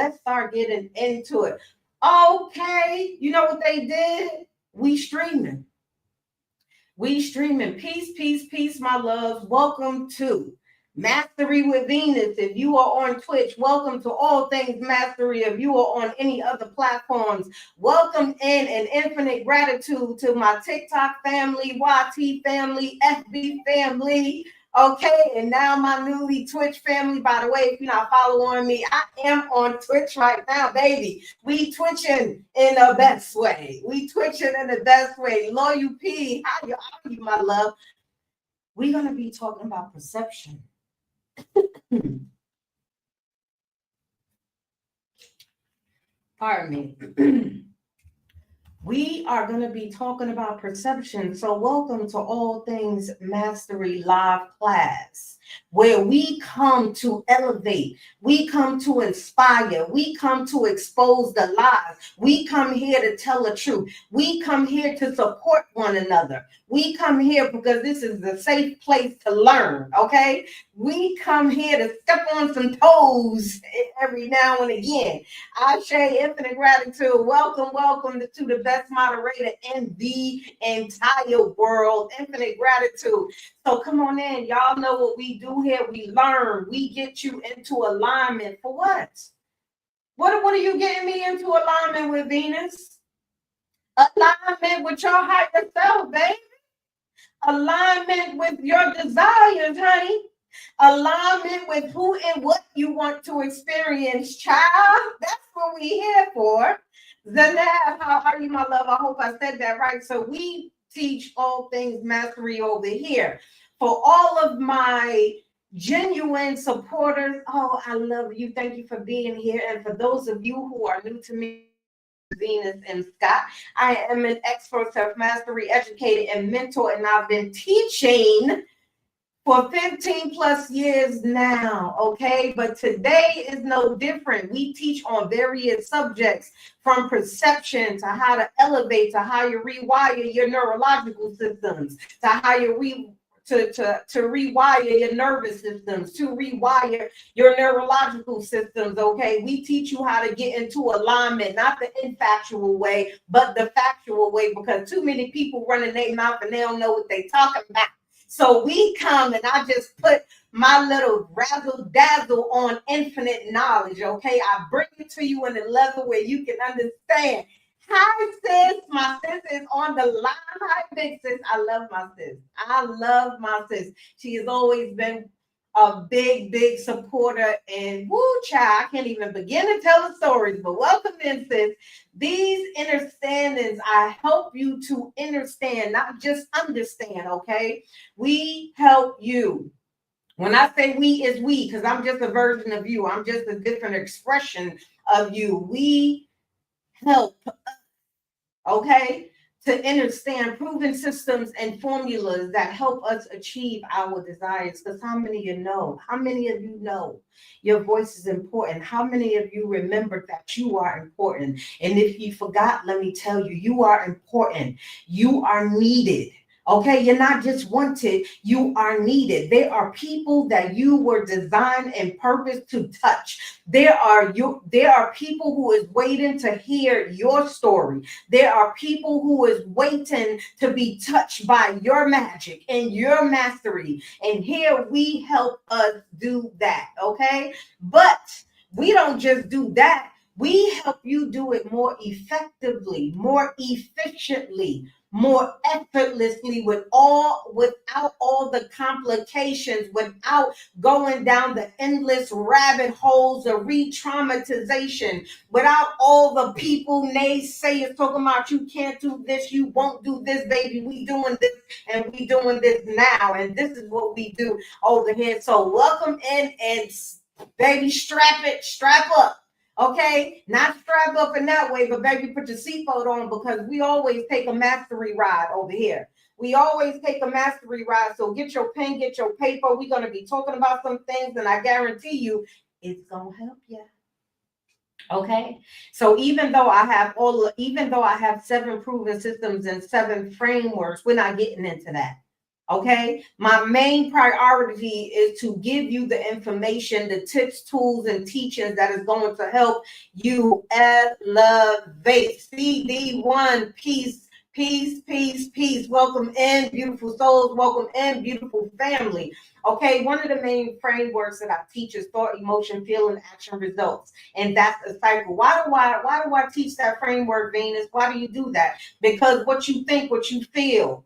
let's start getting into it. Okay, you know what they did? We streaming. We streaming. Peace, peace, peace, my loves. Welcome to Mastery with Venus. If you are on Twitch, welcome to All Things Mastery. If you are on any other platforms, welcome in and infinite gratitude to my TikTok family, YT family, FB family. Okay, and now my newly Twitch family. By the way, if you're not following me, I am on Twitch right now, baby. We twitching in the best way. We twitching in the best way. Loyal P, how are you, my love? We're gonna be talking about perception. Pardon me. We are going to be talking about perception. So welcome to All Things Mastery live class, where we come to elevate, we come to inspire, we come to expose the lies, we come here to tell the truth, we come here to support one another, we come here because this is a safe place to learn, okay? We come here to step on some toes every now and again. Ashe, infinite gratitude. Welcome to the best moderator in the entire world. Infinite gratitude. So come on in. Y'all know what we do here. We learn. We get you into alignment for what? What are you getting me into alignment with, Venus? Alignment with your higher self, baby. Alignment with your desires, honey. Alignment with who and what you want to experience, child. That's what we're here for. Zanab, how are you, my love? I hope I said that right. So we teach all things mastery over here. For all of my genuine supporters, oh, I love you. Thank you for being here. And for those of you who are new to me, Venus and Scott, I am an expert self-mastery educator and mentor, and I've been teaching for 15 plus years now, okay? But today is no different. We teach on various subjects, from perception to how to elevate, to how you rewire your neurological systems, to how you to rewire your nervous systems, to rewire your neurological systems, okay? We teach you how to get into alignment, not the infactual way, but the factual way, because too many people running their mouth and they don't know what they talking about. So we come and I just put my little razzle dazzle on infinite knowledge, okay? I bring it to you in a level where you can understand. Hi, sis. My sis is on the line. Hi, big sis. I love my sis. I love my sis. She has always been a big supporter, and woo, child, I can't even begin to tell the stories, but welcome in, sis. These understandings, I help you to understand, not just understand, okay? We help you. When I say we, is we, because I'm just a version of you. I'm just a different expression of you. We help, okay, to understand proven systems and formulas that help us achieve our desires. Because how many of you know? How many of you know your voice is important? How many of you remember that you are important? And if you forgot, let me tell you, you are important. You are needed. Okay, you're not just wanted, you are needed. There are people that you were designed and purposed to touch. There are people who is waiting to hear your story. There are people who is waiting to be touched by your magic and your mastery. And here we help us do that, okay? But we don't just do that. We help you do it more effectively, more efficiently, more effortlessly, without all the complications, without going down the endless rabbit holes of re-traumatization, without all the people naysayers talking about you can't do this, you won't do this, baby, we doing this and we doing this now, and this is what we do over here. So welcome in, and baby, strap up. Okay, not strap up in that way, but baby, put your seatbelt on, because we always take a mastery ride over here. We always take a mastery ride. So get your pen, get your paper. We're going to be talking about some things, and I guarantee you it's going to help you. Okay, so even though I have 7 proven systems and 7 frameworks, we're not getting into that. Okay, my main priority is to give you the information, the tips, tools, and teachings that is going to help you elevate. CD1, peace, peace, peace, peace. Welcome in, beautiful souls. Welcome in, beautiful family. Okay, one of the main frameworks that I teach is thought, emotion, feeling, action, results, and that's a cycle. Why do I teach that framework, Venus? Why do you do that? Because what you think, what you feel.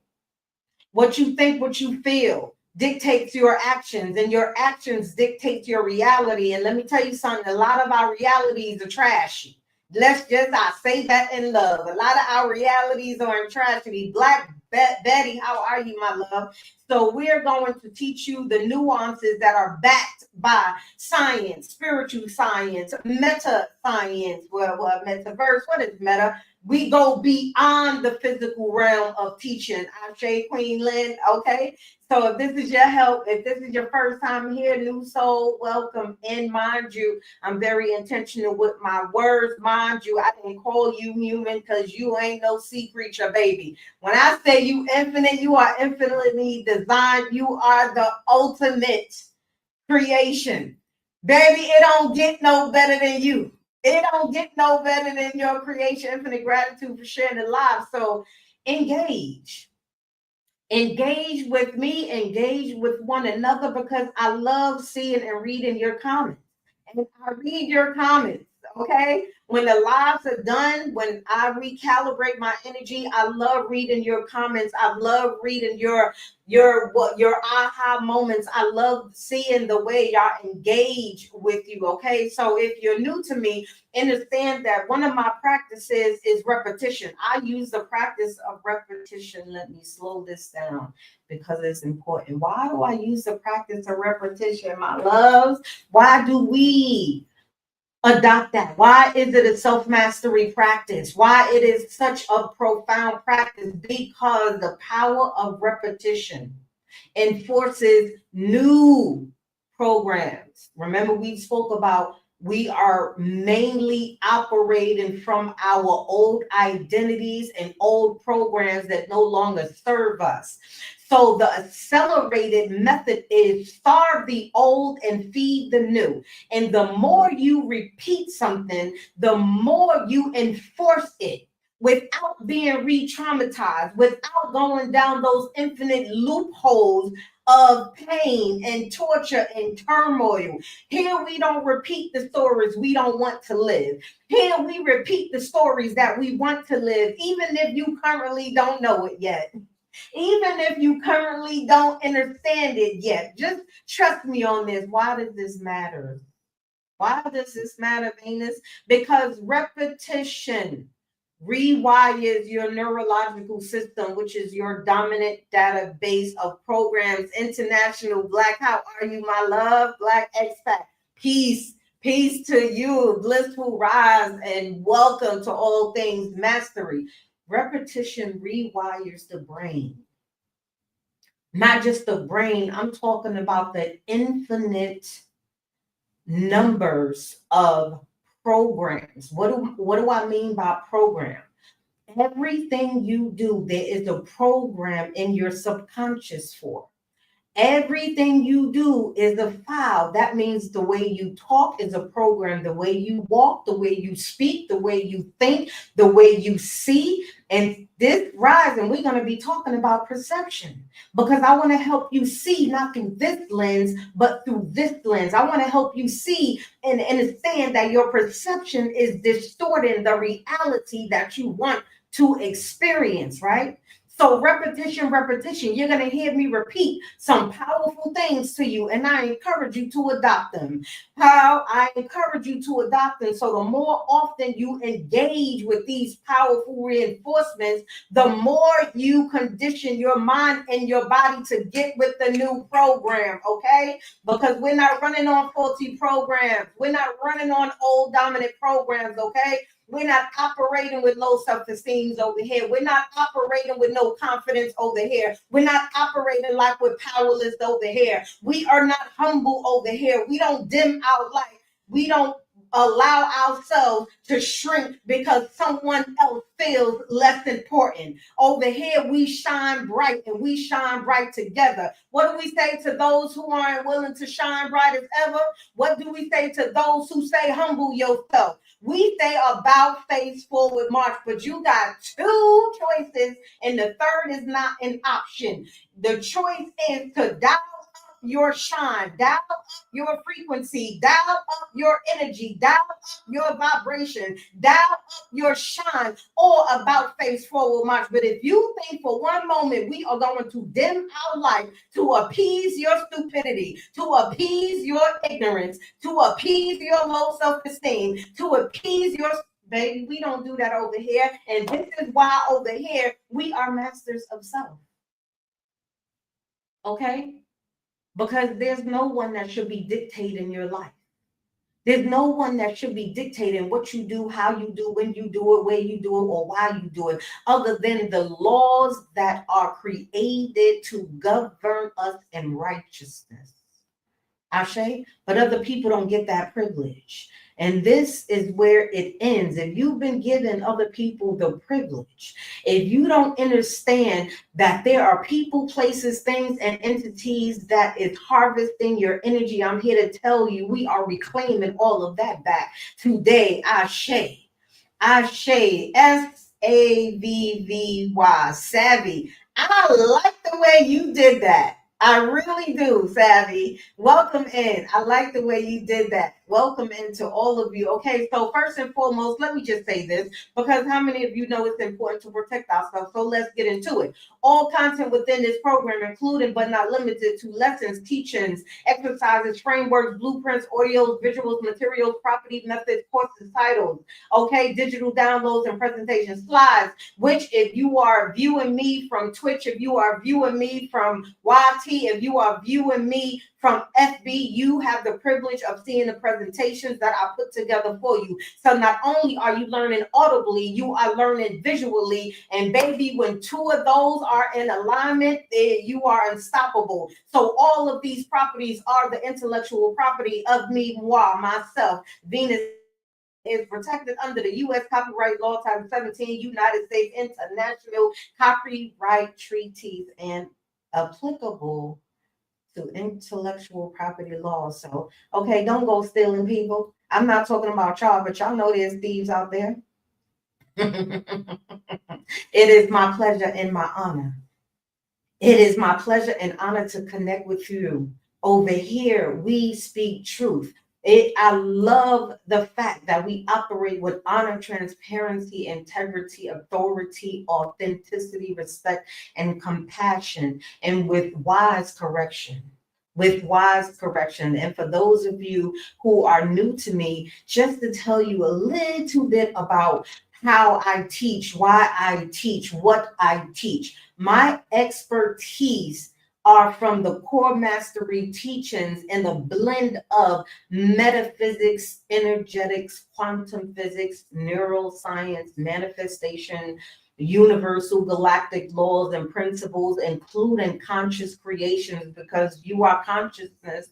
What you think, what you feel dictates your actions, and your actions dictate your reality. And let me tell you something, a lot of our realities are trashy. I say that in love. A lot of our realities are in tragedy. Black Betty, how are you, my love? So we're going to teach you the nuances that are backed by science, spiritual science, meta science. Well, metaverse, what is meta? We go beyond the physical realm of teaching. Ashe, Queen Lynn. Okay. So if this is your help, if this is your first time here, new soul, welcome. And mind you, I'm very intentional with my words. Mind you, I didn't call you human because you ain't no sea creature, baby. When I say you infinite, you are infinitely designed. You are the ultimate creation. Baby, it don't get no better than you. It don't get no better than your creation. Infinite gratitude for sharing the live. So engage. Engage with me, engage with one another, because I love seeing and reading your comments. And I read your comments, okay? When the lives are done, when I recalibrate my energy, I love reading your comments. I love reading your aha moments. I love seeing the way y'all engage with you, okay? So if you're new to me, understand that one of my practices is repetition. I use the practice of repetition. Let me slow this down because it's important. Why do I use the practice of repetition, my loves? Why do we adopt that? Why is it a self-mastery practice? Why it is such a profound practice? Because the power of repetition enforces new programs. Remember, we spoke about we are mainly operating from our old identities and old programs that no longer serve us. So the accelerated method is starve the old and feed the new. And the more you repeat something, the more you enforce it without being re-traumatized, without going down those infinite loopholes of pain and torture and turmoil. Here we don't repeat the stories we don't want to live. Here we repeat the stories that we want to live, even if you currently don't know it yet. Even if you currently don't understand it yet. Just trust me on this. Why does this matter? Why does this matter, Venus? Because repetition rewires your neurological system, which is your dominant database of programs. International Black, how are you, my love? Black expat, peace. Peace to you, blissful rise, and welcome to all things mastery. Repetition rewires the brain. Not just the brain, I'm talking about the infinite numbers of programs. What do I mean by program? Everything you do, there is a program in your subconscious for. Everything you do is a file. That means the way you talk is a program. The way you walk, the way you speak, the way you think, the way you see. And this rise, and we're going to be talking about perception, because I want to help you see not through this lens, but through this lens. I want to help you see and understand that your perception is distorting the reality that you want to experience, right? So repetition, repetition, you're going to hear me repeat some powerful things to you, and I encourage you to adopt them. How I encourage you to adopt them. So the more often you engage with these powerful reinforcements, the more you condition your mind and your body to get with the new program, okay? Because we're not running on faulty programs. We're not running on old dominant programs, okay? We're not operating with low self-esteem over here. We're not operating with no confidence over here. We're not operating like we're powerless over here. We are not humble over here. We don't dim our light. We don't allow ourselves to shrink because someone else feels less important. Over here, we shine bright and we shine bright together. What do we say to those who aren't willing to shine bright as ever? What do we say to those who say humble yourself? We say about face forward march, but you got two choices, and the third is not an option. The choice is to dial up your shine, dial up your frequency, dial up your energy, dial up your vibration, dial up your shine, or about face forward march. But if you think for one moment we are going to dim our light to appease your stupidity, to appease your ignorance, to appease your low self-esteem, to appease your baby, we don't do that over here. And this is why over here we are masters of self. Okay? Because there's no one that should be dictating your life. There's no one that should be dictating what you do, how you do, when you do it, where you do it, or why you do it, other than the laws that are created to govern us in righteousness. Ashe, but other people don't get that privilege. And this is where it ends. If you've been giving other people the privilege, if you don't understand that there are people, places, things, and entities that is harvesting your energy, I'm here to tell you we are reclaiming all of that back today. Ashe. Ashe. SAVVY. Savvy. I like the way you did that. I really do, Savvy. Welcome in. I like the way you did that. Welcome into all of you. Okay, so first and foremost, let me just say this, because how many of you know it's important to protect ourselves? So let's get into it. All content within this program, including but not limited to lessons, teachings, exercises, frameworks, blueprints, audios, visuals, materials, property methods, courses, titles, okay, digital downloads and presentation slides, which if you are viewing me from Twitch, if you are viewing me from YT, if you are viewing me from FB, you have the privilege of seeing the presentations that I put together for you. So not only are you learning audibly, you are learning visually. And baby, when two of those are in alignment, you are unstoppable. So all of these properties are the intellectual property of me, moi, myself. Venus is protected under the U.S. copyright law, Title 17, United States International Copyright Treaties, and applicable to intellectual property law. So, okay, don't go stealing people. I'm not talking about y'all, but y'all know there's thieves out there. It is my pleasure and my honor. It is my pleasure and honor to connect with you. Over here, we speak truth. I love the fact that we operate with honor, transparency, integrity, authority, authenticity, respect, and compassion, and with wise correction. With wise correction. And for those of you who are new to me, just to tell you a little bit about how I teach, why I teach, what I teach. My expertise are from the core mastery teachings and the blend of metaphysics, energetics, quantum physics, neuroscience, manifestation, universal galactic laws and principles, including conscious creations, because you are consciousness.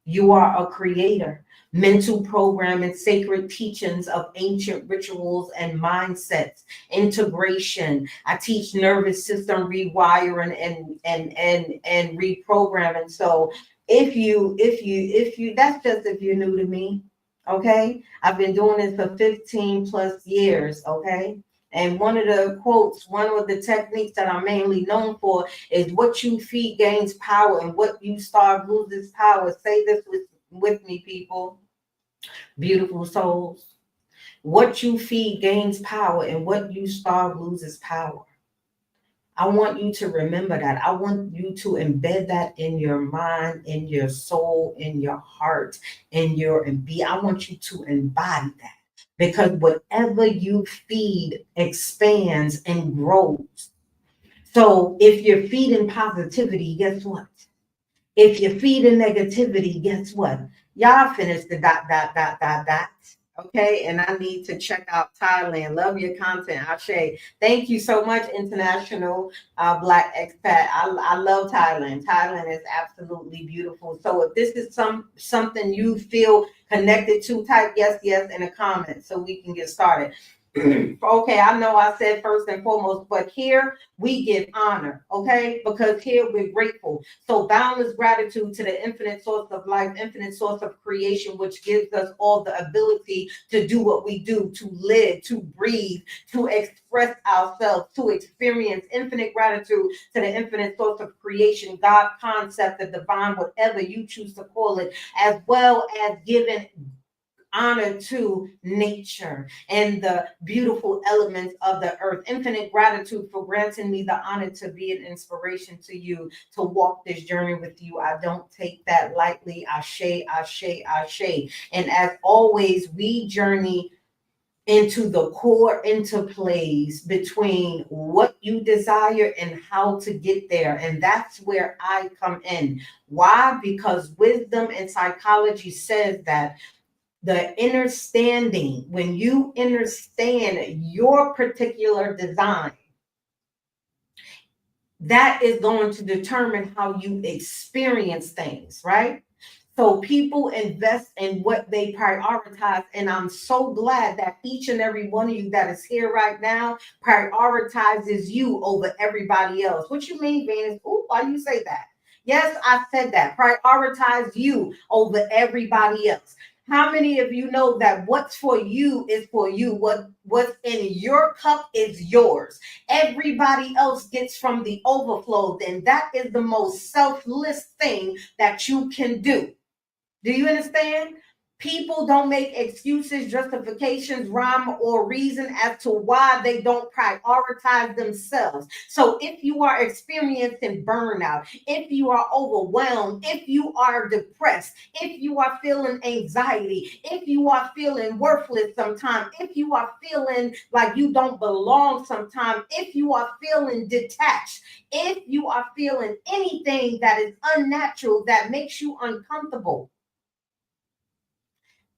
You are a creator. Mental programming, sacred teachings of ancient rituals and mindsets, integration. I teach nervous system rewiring and reprogramming. So if you, that's just if you're new to me. Okay. I've been doing this for 15 plus years. Okay. And one of the quotes, one of the techniques that I'm mainly known for is what you feed gains power and what you starve loses power. Say this with me, people, beautiful souls. What you feed gains power and what you starve loses power. I want you to remember that. I want you to embed that in your mind, in your soul, in your heart, in your be. I want you to embody that. Because whatever you feed expands and grows. So if you're feeding positivity, guess what? If you're feeding negativity, guess what? Y'all finish the dot, dot, dot, dot, dot. Okay, and I need to check out Thailand. Love your content, Ashe. Thank you so much, International Black Expat. I love Thailand. Thailand is absolutely beautiful. So if this is something you feel connected to, type yes, yes in the comments so we can get started. Okay, I know I said first and foremost, but here we give honor, okay? Because here we're grateful. So boundless gratitude to the infinite source of life, infinite source of creation, which gives us all the ability to do what we do, to live, to breathe, to express ourselves, to experience infinite gratitude to the infinite source of creation, God concept, the divine, whatever you choose to call it, as well as giving honor to nature and the beautiful elements of the earth. Infinite gratitude for granting me the honor to be an inspiration to you, to walk this journey with you. I don't take that lightly. Ashe, ashe, ashe. And as always, we journey into the core interplays between what you desire and how to get there. And that's where I come in. Why? Because wisdom and psychology says that the understanding, when you understand your particular design, that is going to determine how you experience things, right? So people invest in what they prioritize. And I'm so glad that each and every one of you that is here right now prioritizes you over everybody else. What you mean, Venus? Ooh, why do you say that? Yes, I said that. Prioritize you over everybody else. How many of you know that what's for you is for you? What's in your cup is yours. Everybody else gets from the overflow. Then that is the most selfless thing that you can do. Do you understand? People don't make excuses, justifications, rhyme, or reason as to why they don't prioritize themselves. So if you are experiencing burnout, if you are overwhelmed, if you are depressed, if you are feeling anxiety, if you are feeling worthless sometimes, if you are feeling like you don't belong sometimes, if you are feeling detached, if you are feeling anything that is unnatural that makes you uncomfortable,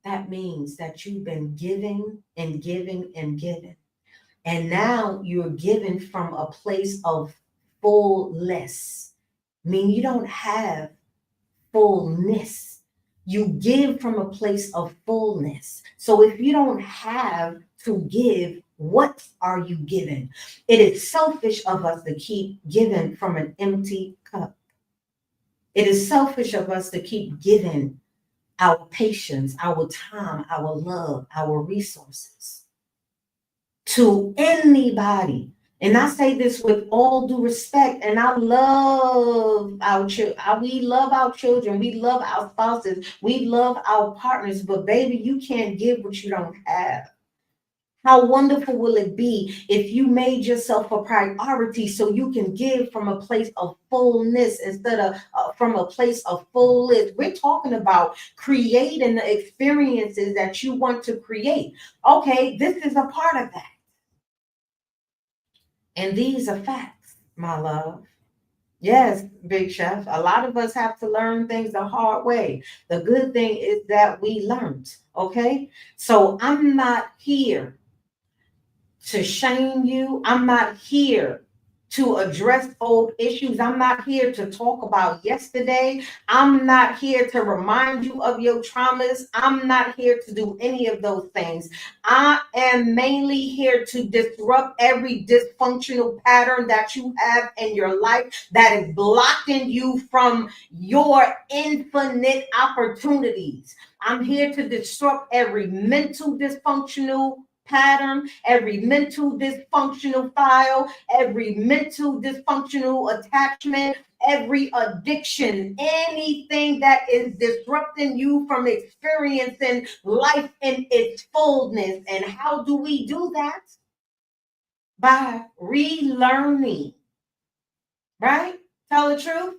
that means that you've been giving and giving and giving. And now you're giving from a place of fullness. I mean, you don't have fullness. You give from a place of fullness. So if you don't have to give, what are you giving? It is selfish of us to keep giving from an empty cup. It is selfish of us to keep giving our patience, our time, our love, our resources to anybody. And I say this with all due respect, and I love our children. We love our children. We love our spouses. We love our partners. But baby, you can't give what you don't have. How wonderful will it be if you made yourself a priority so you can give from a place of fullness instead of from a place of fullness? We're talking about creating the experiences that you want to create. Okay, this is a part of that. And these are facts, my love. Yes, Big Chef. A lot of us have to learn things the hard way. The good thing is that we learned. Okay, so I'm not here to shame you. I'm not here to address old issues. I'm not here to talk about yesterday. I'm not here to remind you of your traumas. I'm not here to do any of those things. I am mainly here to disrupt every dysfunctional pattern that you have in your life that is blocking you from your infinite opportunities. I'm here to disrupt every mental dysfunctional pattern, every mental dysfunctional file, every mental dysfunctional attachment, every addiction, anything that is disrupting you from experiencing life in its fullness. And how do we do that? By relearning, right? Tell the truth.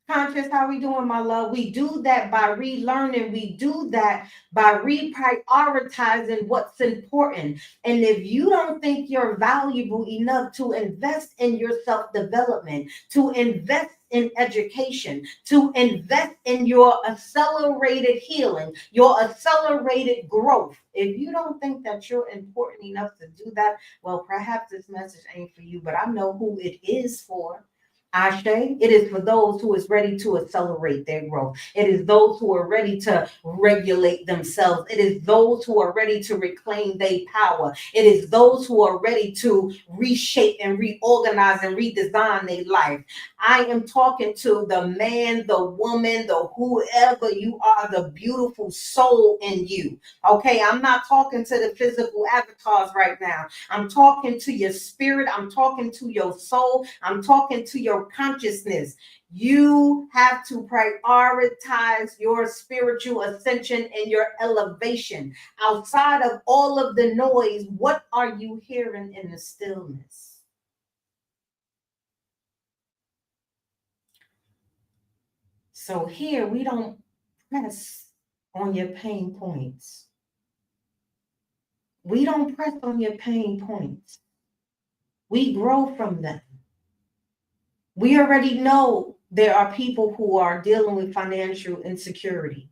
Conscious, how we doing, my love? We do that by relearning. We do that by reprioritizing what's important. And if you don't think you're valuable enough to invest in your self-development, to invest in education, to invest in your accelerated healing, your accelerated growth, if you don't think that you're important enough to do that, well, perhaps this message ain't for you, but I know who it is for. Ashe, it is for those who is ready to accelerate their growth. It is those who are ready to regulate themselves. It is those who are ready to reclaim their power. It is those who are ready to reshape and reorganize and redesign their life. I am talking to the man, the woman, the whoever you are, the beautiful soul in you. Okay, I'm not talking to the physical avatars right now. I'm talking to your spirit. I'm talking to your soul. I'm talking to your consciousness. You have to prioritize your spiritual ascension and your elevation. Outside of all of the noise, what are you hearing in the stillness? So here we don't press on your pain points. We don't press on your pain points. We grow from them. We already know there are people who are dealing with financial insecurity.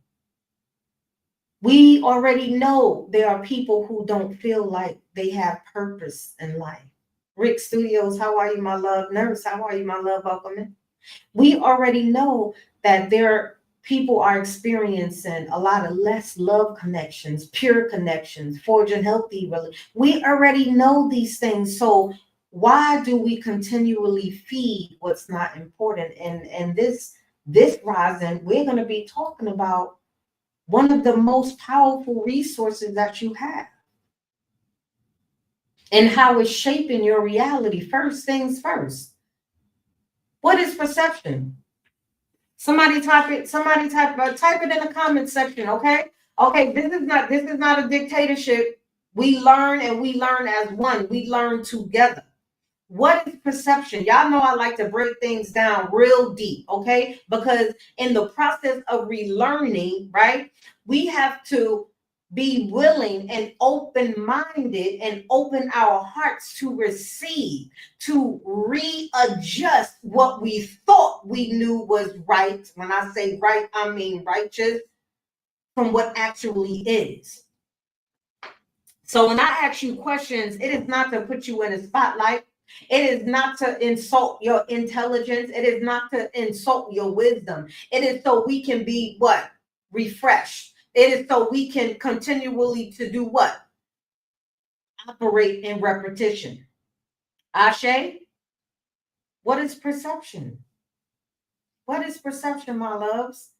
We already know there are people who don't feel like they have purpose in life. Rick Studios, how are you, my love? Nurse, how are you, my love? Welcome in. We already know that people are experiencing a lot of less love connections, pure connections, forging healthy relationships. We already know these things. So why do we continually feed what's not important? And this rising, we're going to be talking about one of the most powerful resources that you have and how it's shaping your reality. First things first. What is perception? Somebody type it. Somebody type it in the comment section. Okay. Okay. This is not a dictatorship. We learn and we learn as one. We learn together. What is perception? Y'all know I like to break things down real deep, okay? Because in the process of relearning, right, we have to be willing and open-minded and open our hearts to receive, to readjust what we thought we knew was right. When I say right, I mean righteous, from what actually is. So when I ask you questions, it is not to put you in a spotlight. It is not to insult your intelligence. It is not to insult your wisdom. It is so we can be what? Refreshed. It is so we can continually to do what? Operate in repetition. Ashe, what is perception? What is perception, my loves?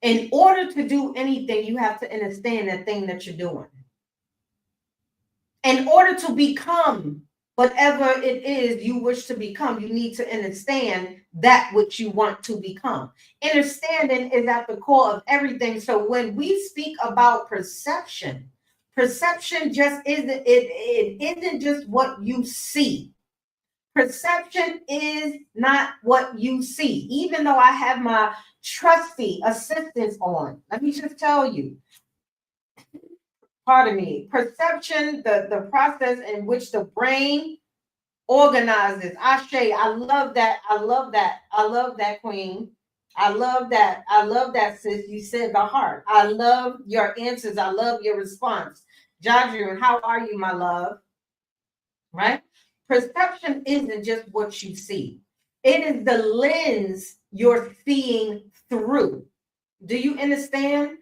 In order to do anything, you have to understand that thing that you're doing. In order to become whatever it is you wish to become, you need to understand that which you want to become. Understanding is at the core of everything. So when we speak about perception, perception just it isn't just what you see. Perception is not what you see. Even though I have my trusty assistants on, let me just tell you, pardon me, perception, the process in which the brain organizes. Ashe, I love that. I love that. I love that, queen. I love that. I love that, sis. You said the heart. I love your answers. I love your response. Jajun, how are you, my love? Right? Perception isn't just what you see. It is the lens you're seeing through. Do you understand?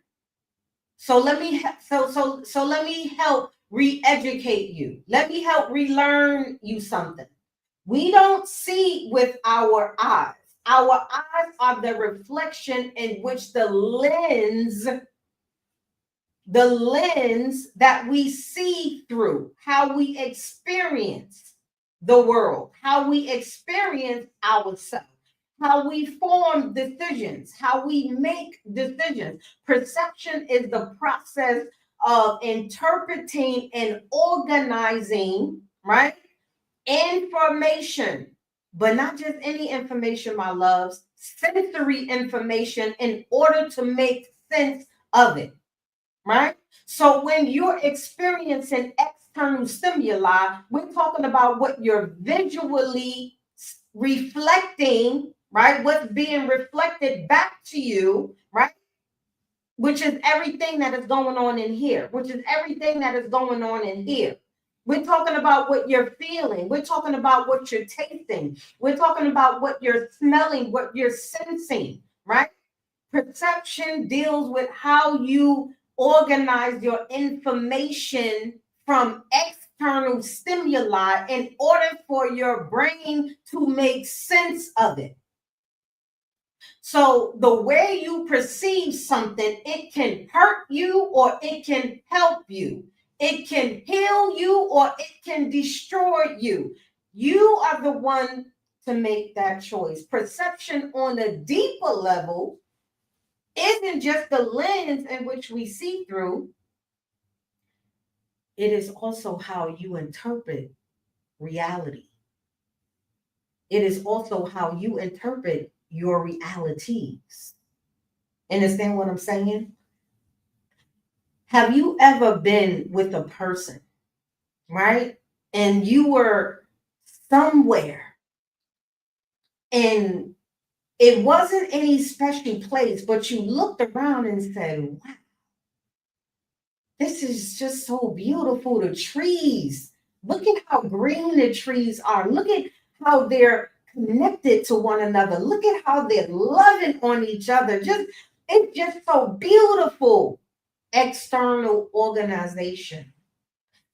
So let me let me help re-educate you. Let me help relearn you something. We don't see with our eyes. Our eyes are the reflection in which the lens that we see through, how we experience the world, how we experience ourselves, how we form decisions, how we make decisions. Perception is the process of interpreting and organizing, right? Information, but not just any information, my loves, sensory information in order to make sense of it, right? So when you're experiencing external stimuli, we're talking about what you're visually reflecting, right? What's being reflected back to you, right? Which is everything that is going on in here, which is everything that is going on in here. We're talking about what you're feeling. We're talking about what you're tasting. We're talking about what you're smelling, what you're sensing, right? Perception deals with how you organize your information from external stimuli in order for your brain to make sense of it. So the way you perceive something, it can hurt you or it can help you. It can heal you or it can destroy you. You are the one to make that choice. Perception on a deeper level isn't just the lens in which we see through, it is also how you interpret reality. It is also how you interpret your realities. Understand what I'm saying? Have you ever been with a person, right? And you were somewhere and it wasn't any special place, but you looked around and said, wow, this is just so beautiful. The trees, look at how green the trees are. Look at how they're connected to one another. Look at how they're loving on each other. It's just so beautiful. External organization.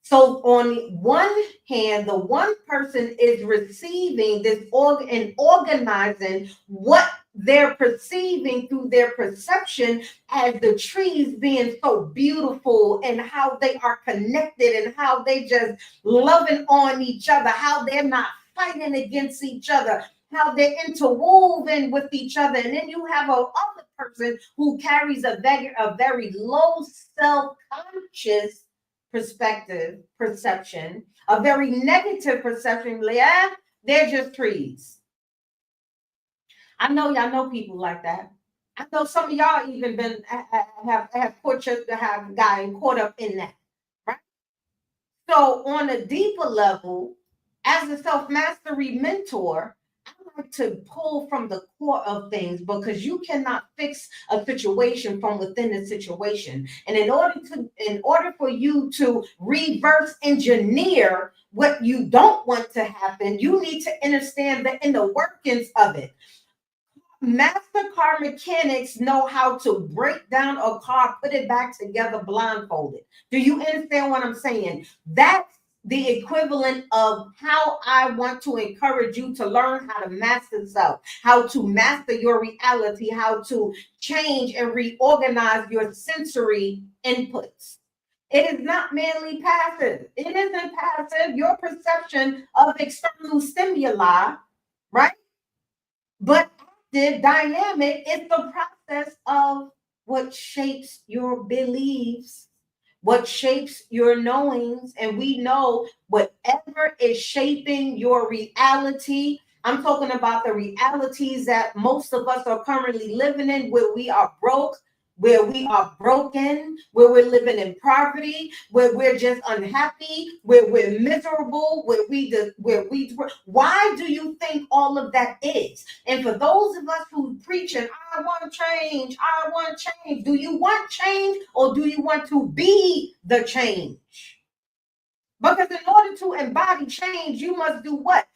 So on one hand, the one person is receiving this and organizing what they're perceiving through their perception as the trees being so beautiful and how they are connected and how they just loving on each other, how they're not fighting against each other, how they're interwoven with each other. And then you have a other person who carries a very low self-conscious perception, a very negative perception. Yeah, they're just trees. I know y'all know people like that. I know some of y'all even been have gotten caught up in that, right? So on a deeper level, as a self-mastery mentor, I like to pull from the core of things because you cannot fix a situation from within the situation. And in order for you to reverse engineer what you don't want to happen, you need to understand the inner workings of it. Master car mechanics know how to break down a car, put it back together blindfolded. Do you understand what I'm saying? That's the equivalent of how I want to encourage you to learn how to master self, how to master your reality, how to change and reorganize your sensory inputs. It is not merely passive. It isn't passive. Your perception of external stimuli, right? But the dynamic is the process of what shapes your beliefs, what shapes your knowings. And we know whatever is shaping your reality. I'm talking about the realities that most of us are currently living in, where we are broke, where we are broken, where we're living in poverty, where we're just unhappy, where we're miserable, why do you think all of that is? And for those of us who preaching, I want change, I want change. Do you want change or do you want to be the change? Because in order to embody change, you must do what?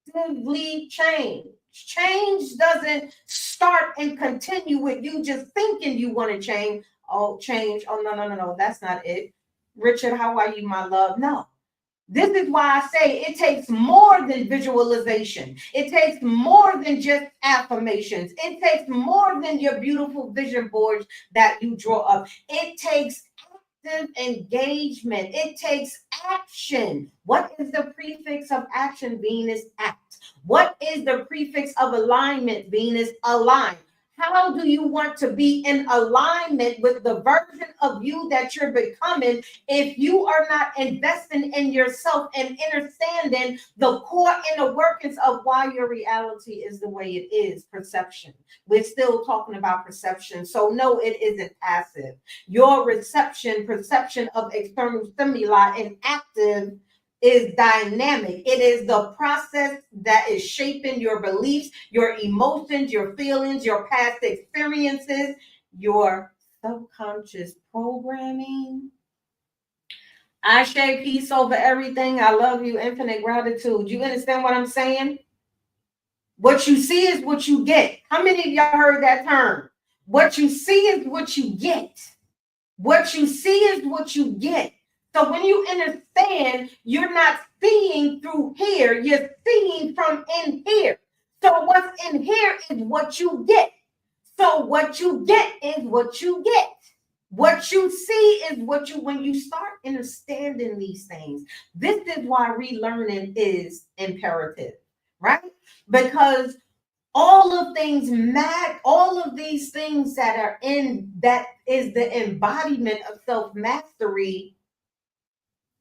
Actively change. Change doesn't start and continue with you just thinking you want to change. Oh, change. Oh, no. That's not it. Richard, how are you, my love? No. This is why I say it takes more than visualization. It takes more than just affirmations. It takes more than your beautiful vision boards that you draw up. It takes active engagement. It takes action. What is the prefix of action? Venus, act. What is the prefix of alignment? Venus, align. How do you want to be in alignment with the version of you that you're becoming if you are not investing in yourself and understanding the core inner workings of why your reality is the way it is? Perception. We're still talking about perception. So no, it isn't passive. Your perception of external stimuli and active is dynamic. It is the process that is shaping your beliefs, your emotions, your feelings, your past experiences, your subconscious programming. I share peace over everything. I love you. Infinite gratitude. You understand what I'm saying? What you see is what you get. How many of y'all heard that term? What you see is what you get. What you see is what you get. So when you understand, you're not seeing through here, you're seeing from in here. So what's in here is what you get. So what you get is what you get. What you see is what you, when you start understanding these things, this is why relearning is imperative, right? Because all of these things that are in that is the embodiment of self-mastery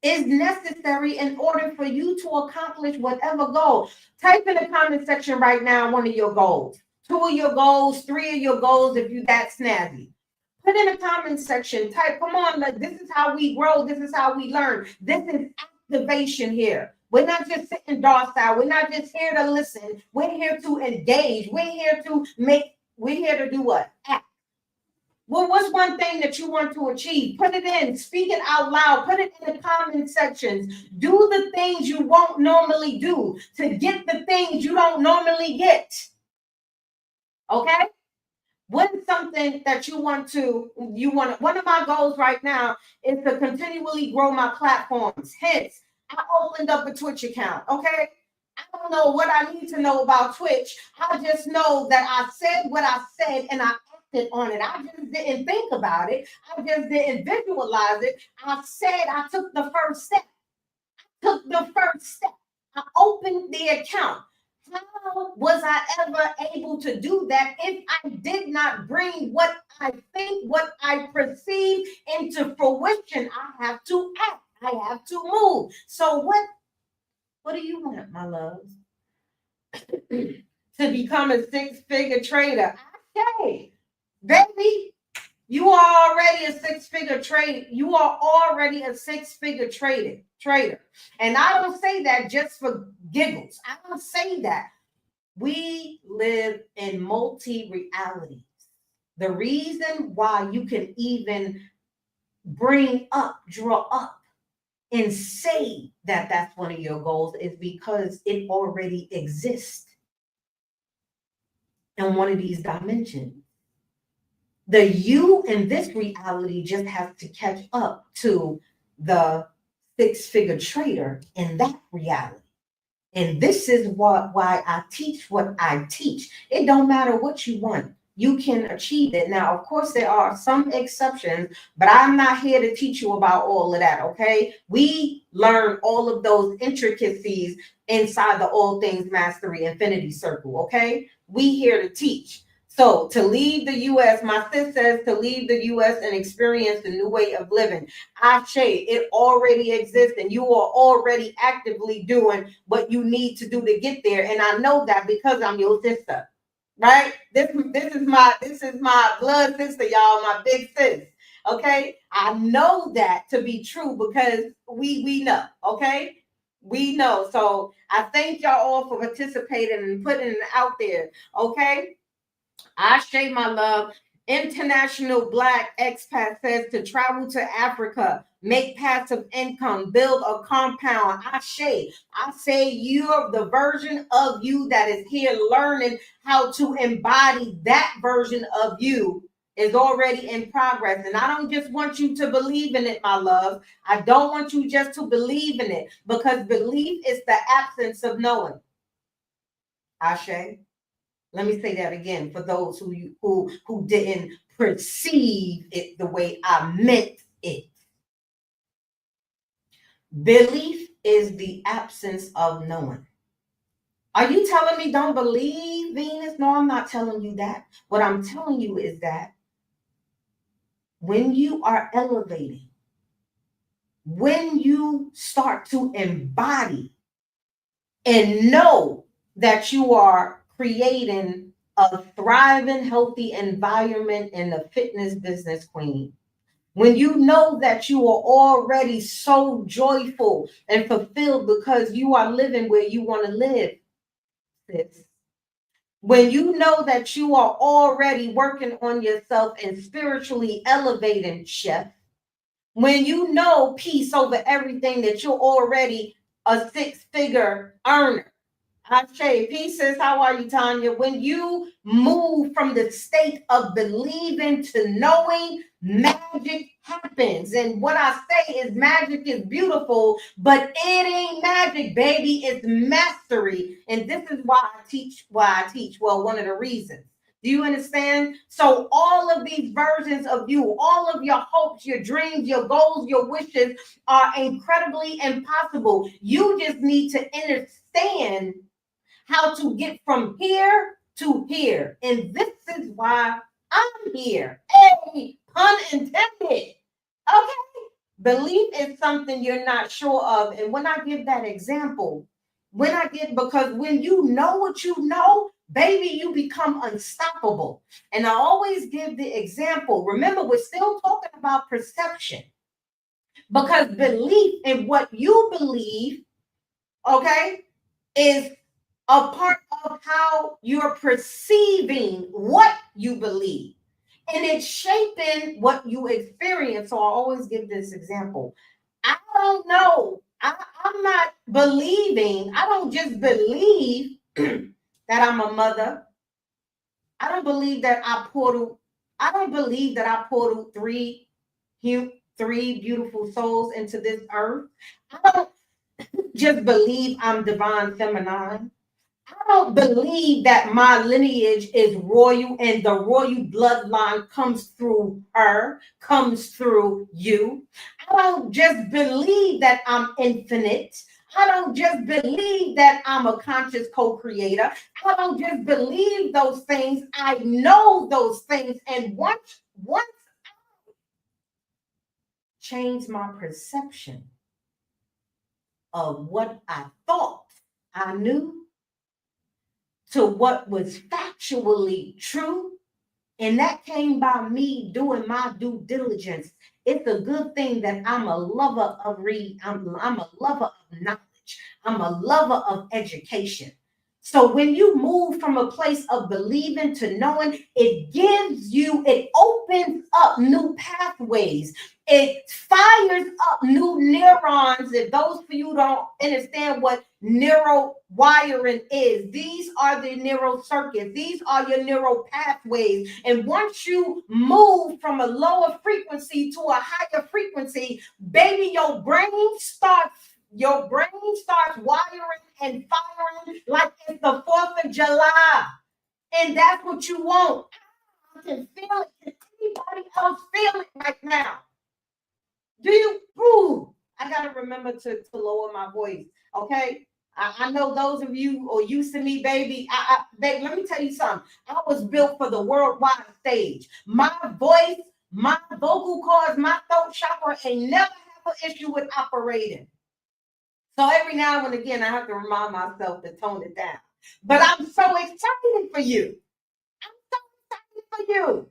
is necessary in order for you to accomplish whatever goal. Type in the comment section right now one of your goals, 2 of your goals, 3 of your goals if you that snazzy. Put in the comment section, type, come on, like, this is how we grow, this is how we learn. This is activation here. We're not just sitting docile. We're not just here to listen. We're here to engage. We're here to do what? Act. Well, what's one thing that you want to achieve? Put it in, speak it out loud, put it in the comment sections. Do the things you won't normally do to get the things you don't normally get. Okay? What's something that one of my goals right now is to continually grow my platforms. Hence, I opened up a Twitch account. Okay. I don't know what I need to know about Twitch. I just know that I said what I said and I acted on it. I just didn't think about it. I just didn't visualize it. I said I took the first step. I opened the account. How was I ever able to do that if I did not bring what I think, what I perceive into fruition? I have to act. I have to move. So what do you want, my loves? To become a 6-figure trader. Okay, baby, you are already a 6-figure trader. You are already a 6-figure trader. And I don't say that just for giggles. I don't say that. We live in multi-realities. The reason why you can even draw up, and say that that's one of your goals is because it already exists in one of these dimensions. The you in this reality just has to catch up to the 6-figure trader in that reality. And this is why I teach what I teach. It don't matter what you want. You can achieve it. Now, of course, there are some exceptions, but I'm not here to teach you about all of that, okay? We learn all of those intricacies inside the All Things Mastery Infinity Circle, okay? We here to teach. So to leave the U.S., my sis says to leave the U.S. and experience the new way of living. Ashe, it already exists and you are already actively doing what you need to do to get there. And I know that because I'm your sister, right? This is my blood sister, y'all, my big sis. Okay. I know that to be true because we know, okay? We know. So I thank y'all all for participating and putting it out there. Okay. Ashe, my love. International Black Expat says to travel to Africa, make passive income, build a compound. Ashe, I say you're the version of you that is here learning how to embody that version of you is already in progress. And I don't just want you to believe in it, my love. I don't want you just to believe in it because belief is the absence of knowing. Ashe. Let me say that again for those who didn't perceive it the way I meant it. Belief is the absence of knowing. Are you telling me don't believe Venus? No, I'm not telling you that. What I'm telling you is that when you are elevating, when you start to embody and know that you are creating a thriving, healthy environment in the fitness business, queen, when you know that you are already so joyful and fulfilled because you are living where you want to live, sis. When you know that you are already working on yourself and spiritually elevating, chef, when you know peace over everything, that you're already a six-figure earner. Ashe, peace says, how are you, Tanya? When you move from the state of believing to knowing, magic happens. And what I say is magic is beautiful, but it ain't magic, baby. It's mastery. And this is why I teach. Well, one of the reasons. Do you understand? So all of these versions of you, all of your hopes, your dreams, your goals, your wishes are incredibly impossible. You just need to understand how to get from here to here. And this is why I'm here. Hey, pun intended. Okay. Belief is something you're not sure of. And when I give that example, because when you know what you know, baby, you become unstoppable. And I always give the example. Remember, we're still talking about perception because belief in what you believe, okay, is a part of how you're perceiving what you believe. And it's shaping what you experience. So I always give this example. I don't know. I'm not believing. I don't just believe that I'm a mother. I don't believe that I don't believe that I portaled three beautiful souls into this earth. I don't just believe I'm divine feminine. I don't believe that my lineage is royal and the royal bloodline comes through her, comes through you. I don't just believe that I'm infinite. I don't just believe that I'm a conscious co-creator. I don't just believe those things. I know those things. And once change my perception of what I thought I knew to what was factually true. And that came by me doing my due diligence. It's a good thing that I'm a lover of read. I'm a lover of knowledge. I'm a lover of education. So when you move from a place of believing to knowing, it opens up new pathways. It fires up new neurons. If those for you don't understand what neural wiring is, these are the neural circuits. These are your neural pathways. And once you move from a lower frequency to a higher frequency, baby, your brain starts wiring and firing like it's the 4th of July. And that's what you want. I can feel it. Can anybody else feel it right now? Do you? Ooh, I gotta remember to lower my voice. Okay. I know those of you are used to me, baby. Babe, let me tell you something. I was built for the worldwide stage. My voice, my vocal cords, my throat chakra ain't never have an issue with operating. So every now and again, I have to remind myself to tone it down. But I'm so excited for you. I'm so excited for you.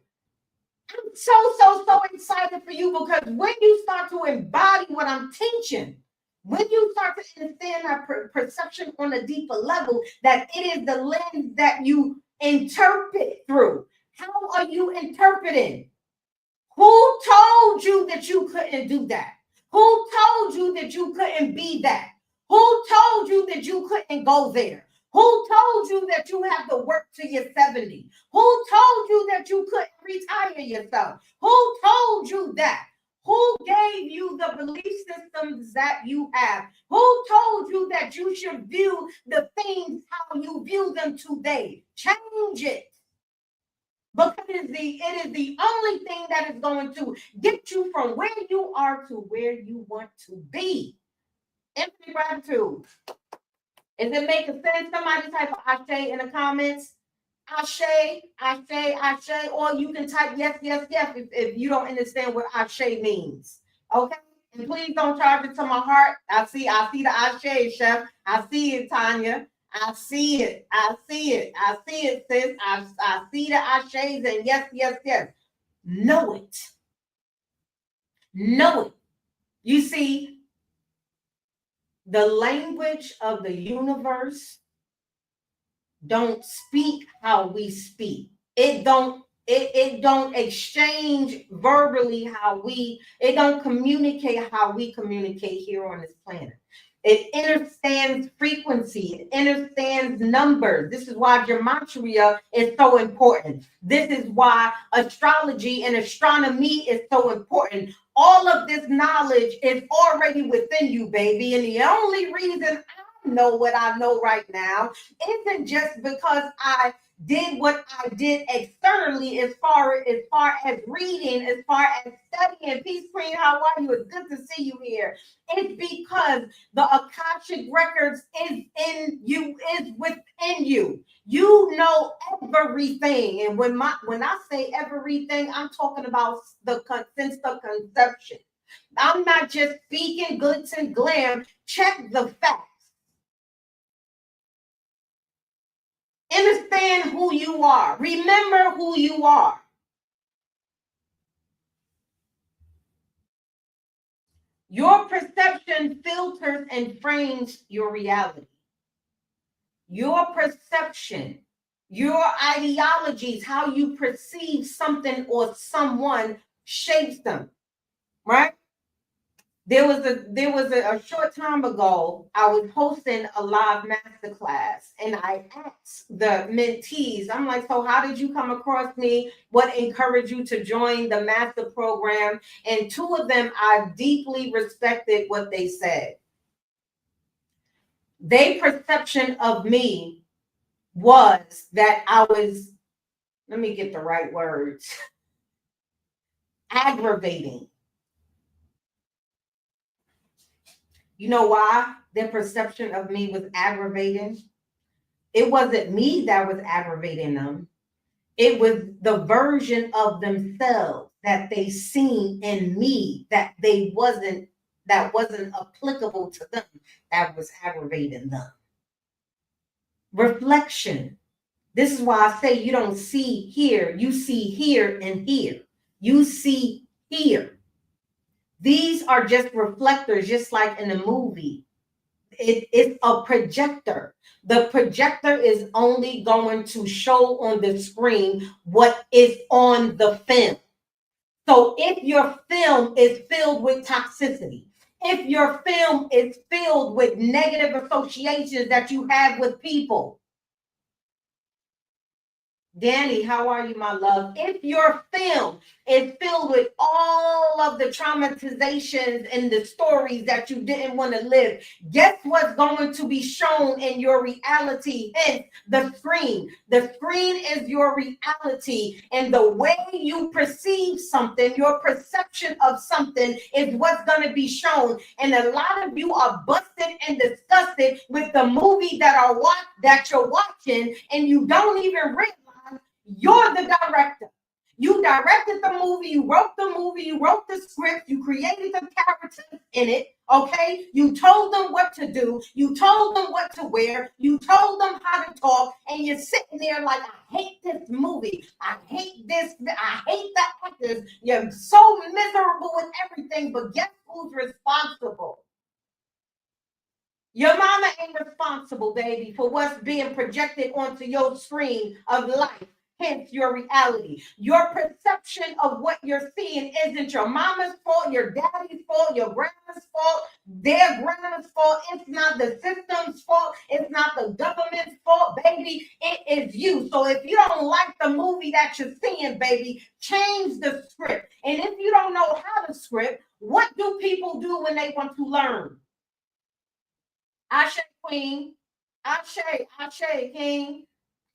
I'm so excited for you because when you start to embody what I'm teaching, when you start to understand that perception on a deeper level, that it is the lens that you interpret through. How are you interpreting? Who told you that you couldn't do that? Who told you that you couldn't be that? Who told you that you couldn't go there? Who told you that you have to work to your 70? Who told you that you couldn't retire yourself? Who told you that? Who gave you the belief systems that you have? Who told you that you should view the things how you view them today? Change it. Because it is the only thing that is going to get you from where you are to where you want to be. Infinite gratitude. Is it making sense? Somebody type Ashe in the comments. Ashe, Ashe, Ashe, or you can type yes, yes, yes if you don't understand what Ashe means. Okay? And please don't charge it to my heart. I see the Ashe, Chef. I see it, Tanya. I see it. I see it. I see it, sis. I see the Ashes and yes, yes, yes. Know it. Know it. You see, the language of the universe don't speak how we speak. It don't exchange verbally it don't communicate how we communicate here on this planet. It understands frequency, it understands numbers. This is why gematria is so important. This is why astrology and astronomy is so important. All of this knowledge is already within you, baby. And the only reason know what I know right now isn't just because I did what I did externally as far as reading, as far as studying. Peace Queen, how are you? It's good to see you here. It's because the Akashic records is in you, is within you. You know everything. And when I say everything, I'm talking about since the conception. I'm not just speaking glitz and glam. Check the facts. Understand who you are. Remember who you are. Your perception filters and frames your reality. Your perception, your ideologies, how you perceive something or someone shapes them, right? There was a short time ago, I was hosting a live masterclass and I asked the mentees, I'm like, so how did you come across me? What encouraged you to join the master program? And two of them, I deeply respected what they said. Their perception of me was that I was, let me get the right words, aggravating. You know why their perception of me was aggravating? It wasn't me that was aggravating them. It was the version of themselves that they seen in me that wasn't applicable to them, that was aggravating them. Reflection. This is why I say you don't see here, you see here and here. You see here. These are just reflectors, just like in a movie. It's a projector. The projector is only going to show on the screen what is on the film. So if your film is filled with toxicity, if your film is filled with negative associations that you have with people, Danny, how are you, my love? If your film is filled with all of the traumatizations and the stories that you didn't want to live, guess what's going to be shown in your reality? Hence, the screen. The screen is your reality, and the way you perceive something, your perception of something, is what's going to be shown. And a lot of you are busted and disgusted with the movie that you're watching, and you don't even realize you're the director. You directed the movie, you wrote the script, you created the characters in it, okay? You told them what to do, you told them what to wear, you told them how to talk, and you're sitting there like, I hate this movie, I hate the actors, you're so miserable with everything, but guess who's responsible? Your mama ain't responsible, baby, for what's being projected onto your screen of life. Hence your reality. Your perception of what you're seeing isn't your mama's fault, your daddy's fault, your grandma's fault, their grandma's fault. It's not the system's fault. It's not the government's fault, baby. It is you. So if you don't like the movie that you're seeing, baby, change the script. And if you don't know how to script, what do people do when they want to learn? Ashe Queen, Ashe King,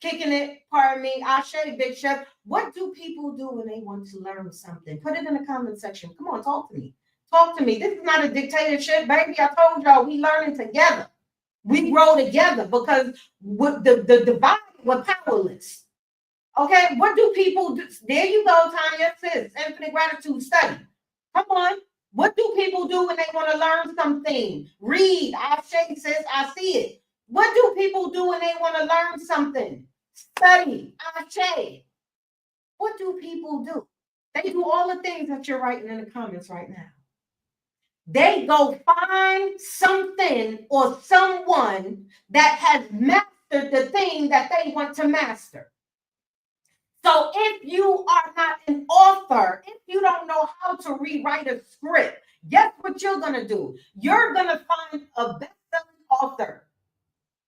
kicking it, pardon me, Ashe Big Chef. What do people do when they want to learn something? Put it in the comment section. Come on, talk to me. Talk to me. This is not a dictatorship, baby. I told y'all we learning together. We grow together because the divide, we're powerless. Okay, what do people do? There you go, Tanya, sis, infinite gratitude study. Come on. What do people do when they want to learn something? Read. I say, sis, I see it. What do people do when they want to learn something? Study. I say. What do people do? They do all the things that you're writing in the comments right now. They go find something or someone that has mastered the thing that they want to master. So if you are not an author, if you don't know how to rewrite a script, guess what you're going to do? You're going to find a best-selling author.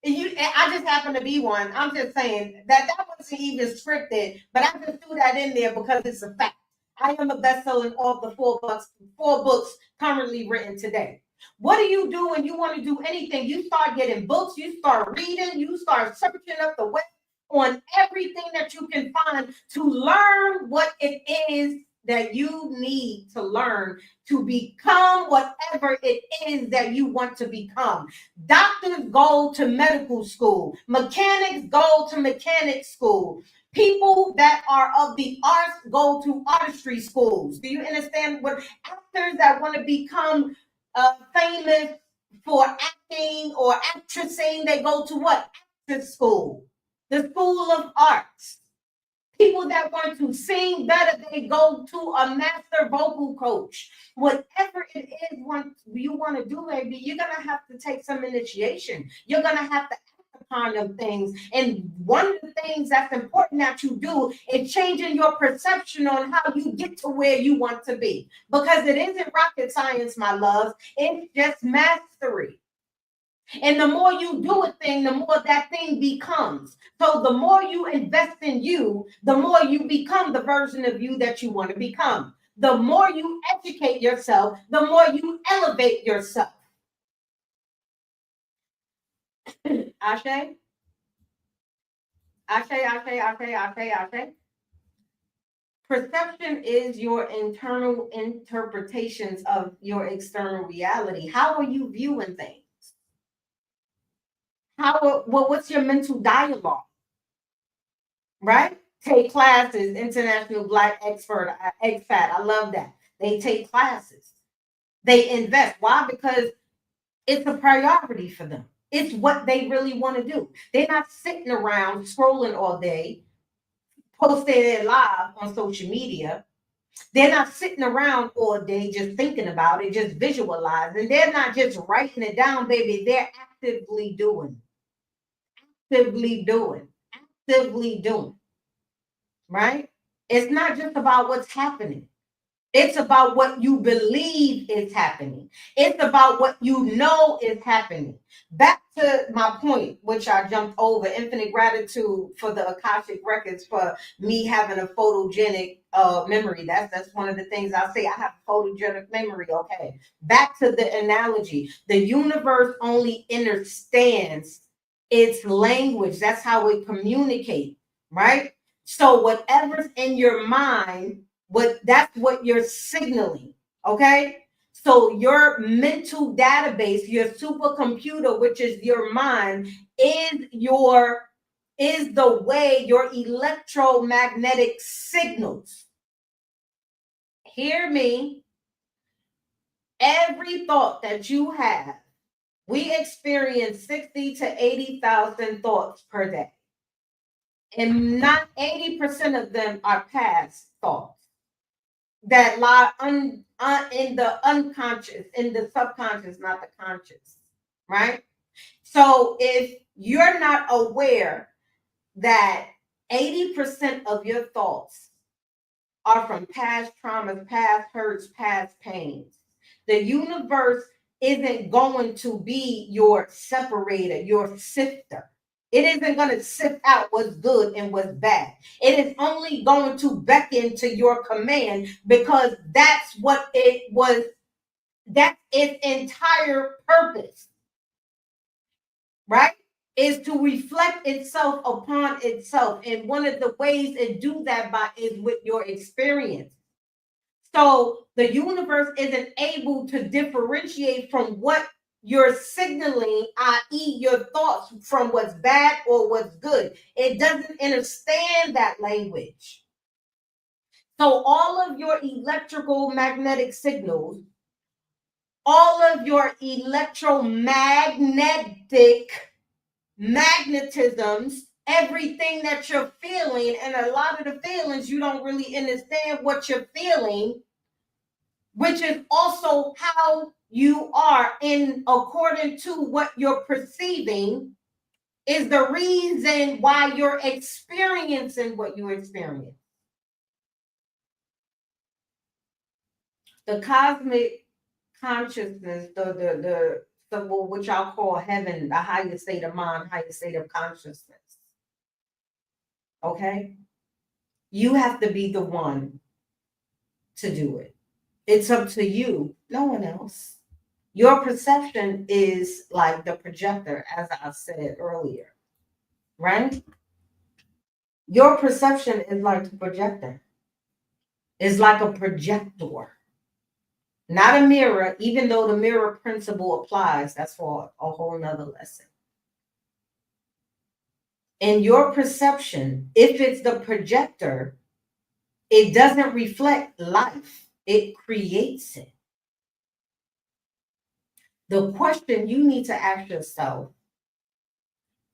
I just happen to be one. I'm just saying that wasn't even scripted, but I just threw that in there because it's a fact. I am a best-selling author, four books currently written today. What do you do when you want to do anything? You start getting books, you start reading, you start searching up the web on everything that you can find to learn what it is that you need to learn to become whatever it is that you want to become. Doctors go to medical school, mechanics go to mechanic school. People that are of the arts go to artistry schools. Do you understand? What actors that want to become famous for acting or actressing, they go to what? Actress school, the school of arts. People that want to sing better, they go to a master vocal coach. Whatever it is you want to do, baby, you're going to have to take some initiation. You're going to have to act upon them things. And one of the things that's important that you do is changing your perception on how you get to where you want to be. Because it isn't rocket science, my love. It's just mastery. And the more you do a thing, the more that thing becomes. So the more you invest in you, the more you become the version of you that you want to become. The more you educate yourself, the more you elevate yourself. Ashe? Ashe. Perception is your internal interpretations of your external reality. How are you viewing things? What's your mental dialogue? Right? Take classes, International Black Expert, expat. I love that. They take classes. They invest. Why? Because it's a priority for them. It's what they really want to do. They're not sitting around scrolling all day, posting it live on social media. They're not sitting around all day just thinking about it, just visualizing. They're not just writing it down, baby. They're actively doing. Actively doing. Actively doing. Right? It's not just about what's happening. It's about what you believe is happening. It's about what you know is happening. Back to my point, which I jumped over, infinite gratitude for the Akashic records for me having a photogenic memory. That's one of the things I'll say. I have a photogenic memory. Okay. Back to the analogy. The universe only understands its language. That's how it communicates, right? So whatever's in your mind, that's what you're signaling. Okay. So your mental database, your supercomputer, which is your mind, is the way your electromagnetic signals. Hear me. Every thought that you have, we experience 60 to 80,000 thoughts per day. And not 80% of them are past thoughts that lie in the unconscious, in the subconscious, not the conscious, right? So if you're not aware that 80% of your thoughts are from past traumas, past hurts, past pains, the universe isn't going to be your separator, your sifter. It isn't going to sift out what's good and what's bad. It is only going to beckon to your command because that's what it was. That's its entire purpose, right? Is to reflect itself upon itself. And one of the ways it do that by is with your experience. So the universe isn't able to differentiate from what you're signaling, i.e., your thoughts from what's bad or what's good. It doesn't understand that language. So all of your electrical magnetic signals, all of your electromagnetic magnetisms, everything that you're feeling, and a lot of the feelings, you don't really understand what you're feeling, which is also how you are in according to what you're perceiving, is the reason why you're experiencing what you experience. The cosmic consciousness, the which I'll call heaven, the higher state of mind, higher state of consciousness. Okay? You have to be the one to do it. It's up to you, no one else. Your perception is like the projector, as I said earlier, right? Your perception is like the projector. It's like a projector, not a mirror, even though the mirror principle applies. That's for a whole nother lesson. In your perception, if it's the projector, it doesn't reflect life, it creates it. The question you need to ask yourself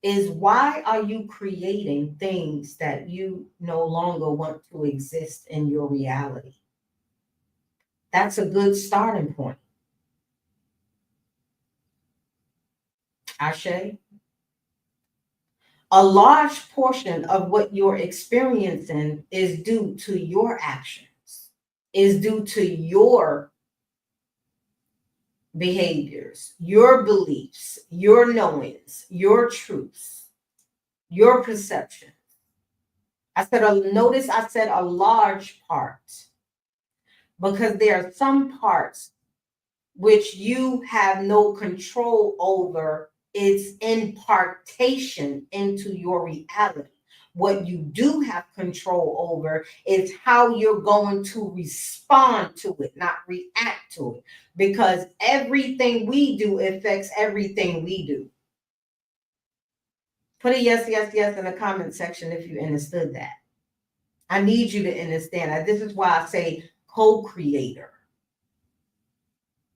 is, why are you creating things that you no longer want to exist in your reality? That's a good starting point. Ashe? A large portion of what you're experiencing is due to your actions, is due to your behaviors, your beliefs, your knowings, your truths, your perception. Notice I said a large part, because there are some parts which you have no control over. It's impartation into your reality. What you do have control over is how you're going to respond to it, not react to it, because everything we do affects everything we do. Put a yes, yes, yes in the comment section if you understood that. I need you to understand that. This is why I say co-creator.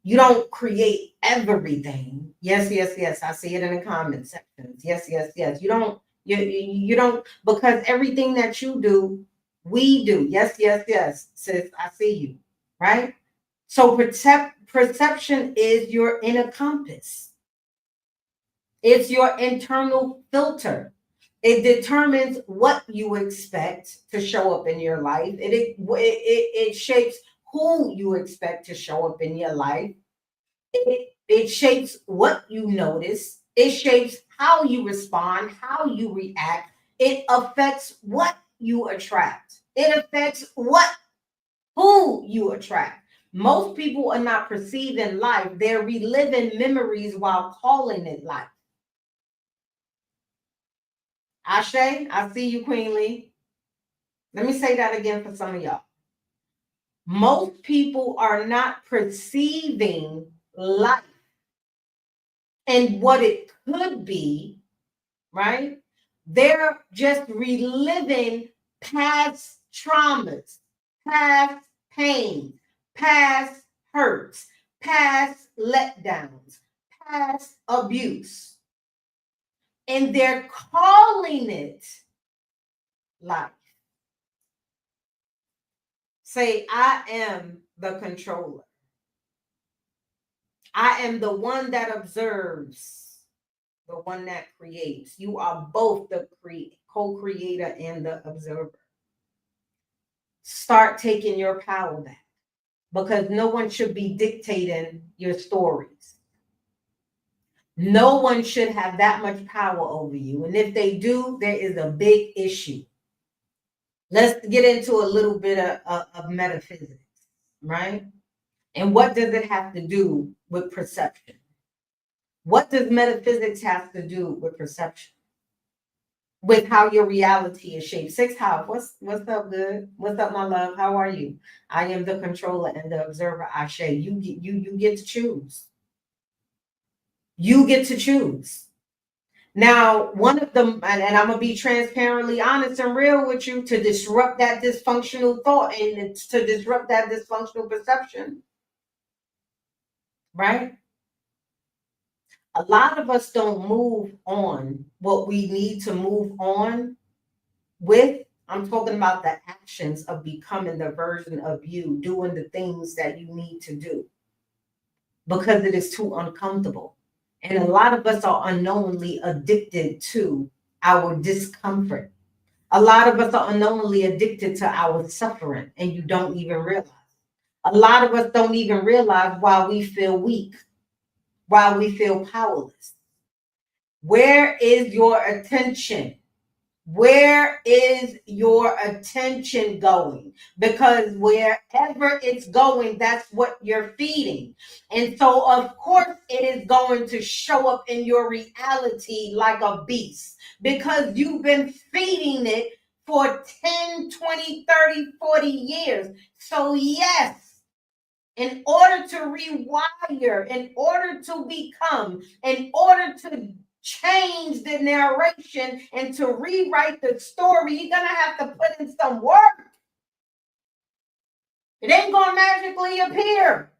You don't create everything. Yes, yes, yes. I see it in the comment sections. Yes, yes, yes. You don't, because everything that you do, we do. Yes, yes, yes. Sis, I see you. Right? So perception is your inner compass. It's your internal filter. It determines what you expect to show up in your life. It shapes who you expect to show up in your life. It shapes what you notice. It shapes how you respond, how you react. It affects what you attract. It affects who you attract. Most people are not perceiving life. They're reliving memories while calling it life. Ashe, I see you, Queen Lee. Let me say that again for some of y'all. Most people are not perceiving life and what it could be, right? They're just reliving past traumas, past pain, past hurts, past letdowns, past abuse. And they're calling it life. Say, I am the controller. I am the one that observes, the one that creates. You are both the co-creator and the observer. Start taking your power back, because no one should be dictating your stories. No one should have that much power over you. And if they do, there is a big issue. Let's get into a little bit of metaphysics, right? And what does it have to do with perception? What does metaphysics have to do with perception? With how your reality is shaped. Sixth house, what's up, good? What's up, my love? How are you? I am the controller and the observer. Ashe, you get to choose. You get to choose. Now, one of them, and I'm gonna be transparently honest and real with you, to disrupt that dysfunctional thought and to disrupt that dysfunctional perception, right? A lot of us don't move on what we need to move on with. I'm talking about the actions of becoming the version of you, doing the things that you need to do because it is too uncomfortable. And a lot of us are unknowingly addicted to our discomfort. A lot of us are unknowingly addicted to our suffering, and you don't even realize. A lot of us don't even realize why we feel weak, why we feel powerless. Where is your attention? Where is your attention going? Because wherever it's going, that's what you're feeding. And so, of course, it is going to show up in your reality like a beast because you've been feeding it for 10, 20, 30, 40 years. So, yes, in order to rewire, in order to become, in order to change the narration and to rewrite the story, you're going to have to put in some work. It ain't going to magically appear.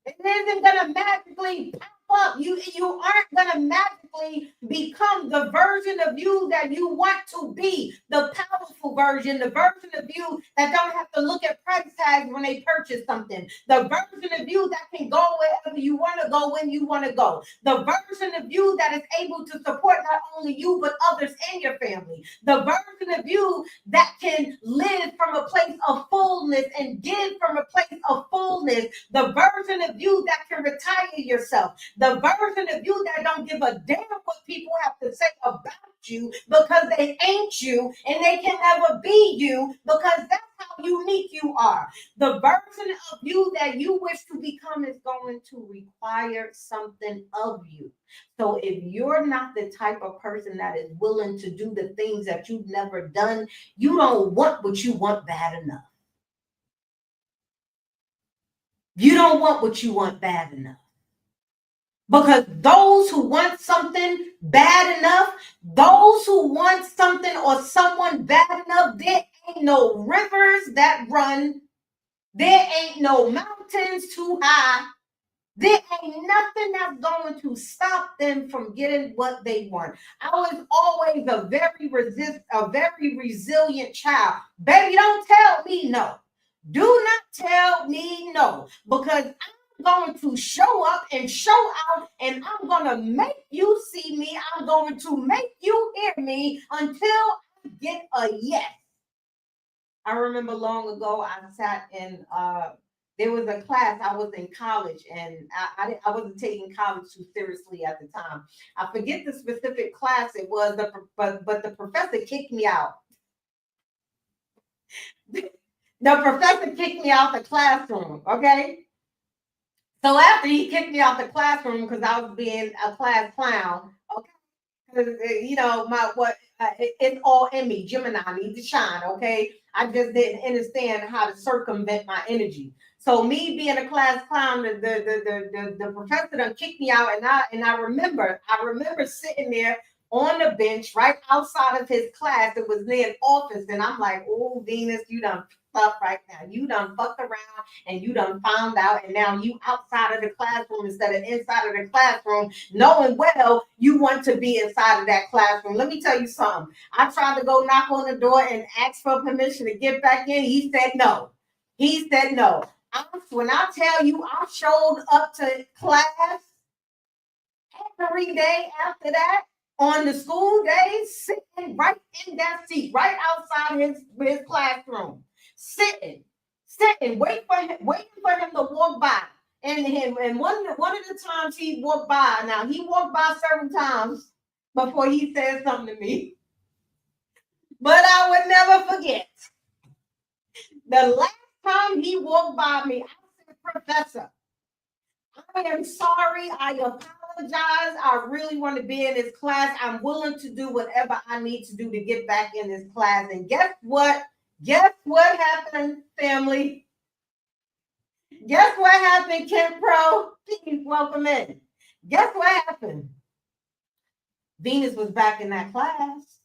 It isn't going to magically pop up. You aren't going to magically become the version of you that you want to be, the powerful version, the version of you that don't have to look at price tags when they purchase something, the version of you that can go wherever you want to go when you want to go, the version of you that is able to support not only you but others in your family, the version of you that can live from a place of fullness and give from a place of fullness, the version of you that can retire yourself, the version of you that don't give a damn what people have to say about you because they ain't you and they can never be you because that's how unique you are. The version of you that you wish to become is going to require something of you. So if you're not the type of person that is willing to do the things that you've never done, you don't want what you want bad enough. You don't want what you want bad enough. Because those who want something bad enough, those who want something or someone bad enough, there ain't no rivers that run. There ain't no mountains too high. There ain't nothing that's going to stop them from getting what they want. I was always a very resilient child. Baby, don't tell me no. Do not tell me no, because I'm going to show up and show out, and I'm going to make you see me. I'm going to make you hear me until I get a yes. I remember long ago, I sat in, there was a class, I was in college, and I wasn't taking college too seriously at the time. I forget the specific class it was, but the professor kicked me out. The professor kicked me out the classroom, okay? So after he kicked me out the classroom because I was being a class clown, okay? You know, it's all in me. Gemini need to shine, okay? I just didn't understand how to circumvent my energy. So me being a class clown, the professor done kicked me out, and I remember sitting there on the bench right outside of his class. It was near an office, and I'm like, oh, Venus, you done up right now. You done fucked around and you done found out, and now you outside of the classroom instead of inside of the classroom, knowing well you want to be inside of that classroom. Let me tell you something. I tried to go knock on the door and ask for permission to get back in. He said no. He said no. When I tell you I showed up to class every day after that, on the school days, sitting right in that seat, right outside his classroom, sitting, waiting for him to walk by. And one of the times he walked by, now he walked by several times before he said something to me, but I would never forget. The last time he walked by me, I said, Professor, I am sorry. I apologize. I really want to be in this class. I'm willing to do whatever I need to do to get back in this class. And guess what? Guess what happened, family? Guess what happened, Ken Pro? Please welcome in. Guess what happened? Venus was back in that class.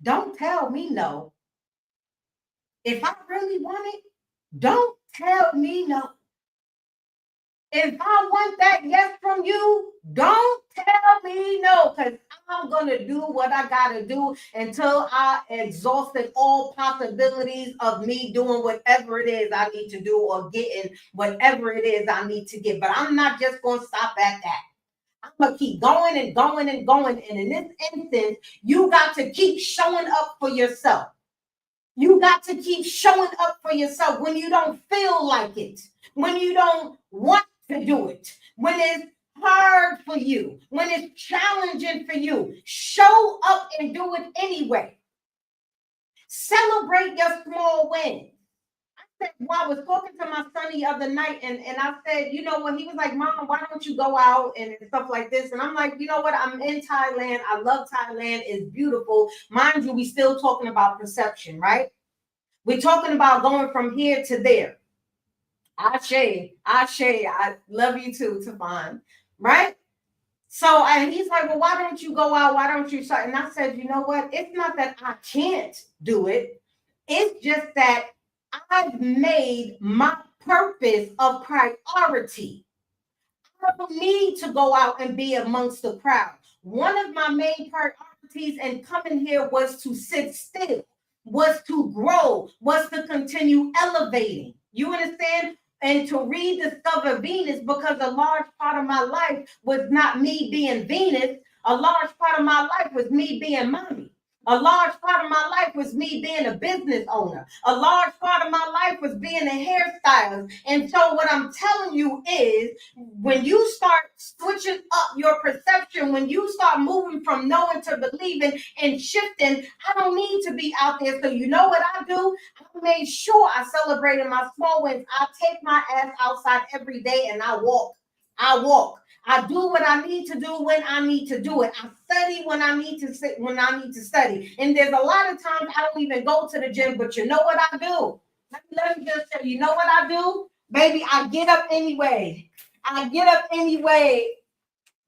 Don't tell me no. If I really want it, don't tell me no. If I want that yes from you, don't tell me no, because I'm going to do what I got to do until I exhausted all possibilities of me doing whatever it is I need to do or getting whatever it is I need to get. But I'm not just going to stop at that. I'm going to keep going and going and going. And in this instance, you got to keep showing up for yourself. You got to keep showing up for yourself when you don't feel like it, when you don't want to do it, when it's hard for you, when it's challenging for you. Show up and do it anyway. Celebrate your small wins. Well, I was talking to my son the other night, and I said, you know what? He was like, Mom, why don't you go out and stuff like this? And I'm like, you know what? I'm in Thailand. I love Thailand. It's beautiful. Mind you, we still talking about perception, right? We're talking about going from here to there. Ashe, I love you too, Tavon, right? So, and he's like, well, why don't you go out? Why don't you start? And I said, you know what? It's not that I can't do it. It's just that I've made my purpose a priority. I don't need to go out and be amongst the crowd. One of my main priorities in coming here was to sit still, was to grow, was to continue elevating. You understand? And to rediscover Venus, because a large part of my life was not me being Venus. A large part of my life was me being mommy. A large part of my life was me being a business owner. A large part of my life was being a hairstylist. And so what I'm telling you is, when you start switching up your perception, when you start moving from knowing to believing and shifting, I don't need to be out there. So you know what I do? I made sure I celebrated my small wins. I take my ass outside every day and I walk. I walk. I do what I need to do when I need to do it. I study when I need to sit, when I need to study. And there's a lot of times I don't even go to the gym, but you know what I do? Let me just tell you, you know what I do? Baby, I get up anyway. I get up anyway.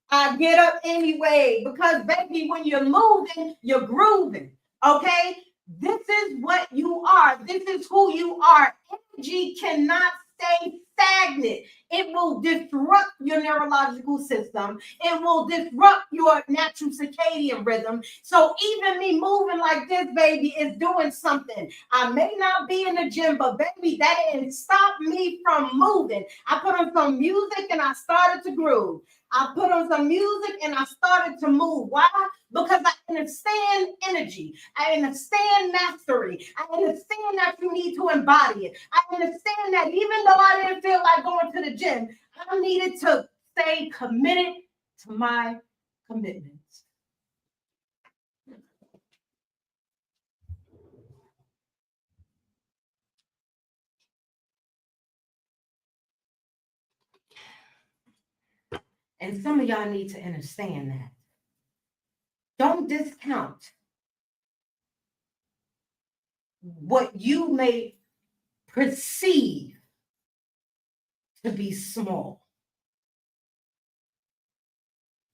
I get up anyway. Because, baby, when you're moving, you're grooving. Okay? This is what you are. This is who you are. Energy cannot stay stagnant. It will disrupt your neurological system. It will disrupt your natural circadian rhythm. So even me moving like this, baby, is doing something. I may not be in the gym, but baby, that didn't stop me from moving. I put on some music and I started to groove. I put on some music and I started to move. Why? Because I understand energy. I understand mastery. I understand that you need to embody it. I understand that even though I didn't feel like going to the gym, I needed to stay committed to my commitments. And some of y'all need to understand that. Don't discount what you may perceive to be small.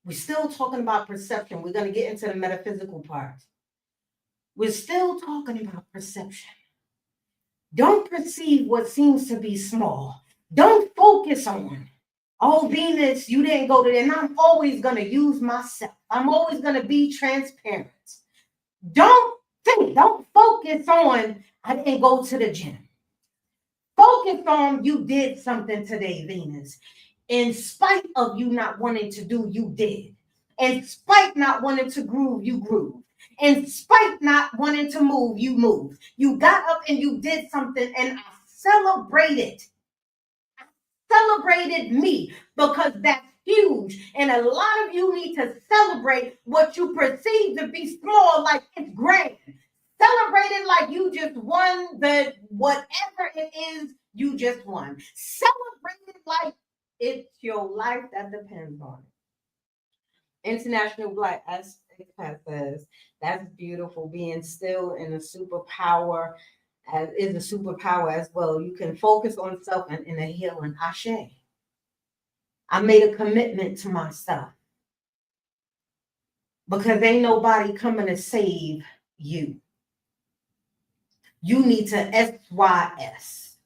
We're still talking about perception. We're going to get into the metaphysical part. We're still talking about perception. Don't perceive what seems to be small. Don't focus on, oh, Venus, you didn't go to there. And I'm always going to use myself. I'm always going to be transparent. Don't focus on, I didn't go to the gym. Focus on, you did something today, Venus. In spite of you not wanting to do, you did. In spite not wanting to groove, you groove. In spite not wanting to move, you moved. You got up and you did something, and I celebrated. I celebrated me, because that's huge. And a lot of you need to celebrate what you perceive to be small, like it's grand. Celebrate it like you just won the whatever it is you just won. Celebrate it like it's your life that depends on it. International Black Expat says, that's beautiful. Being still in a superpower is a superpower as well. You can focus on self and in a healing. Ashe. I made a commitment to myself because ain't nobody coming to save you. You need to SYS.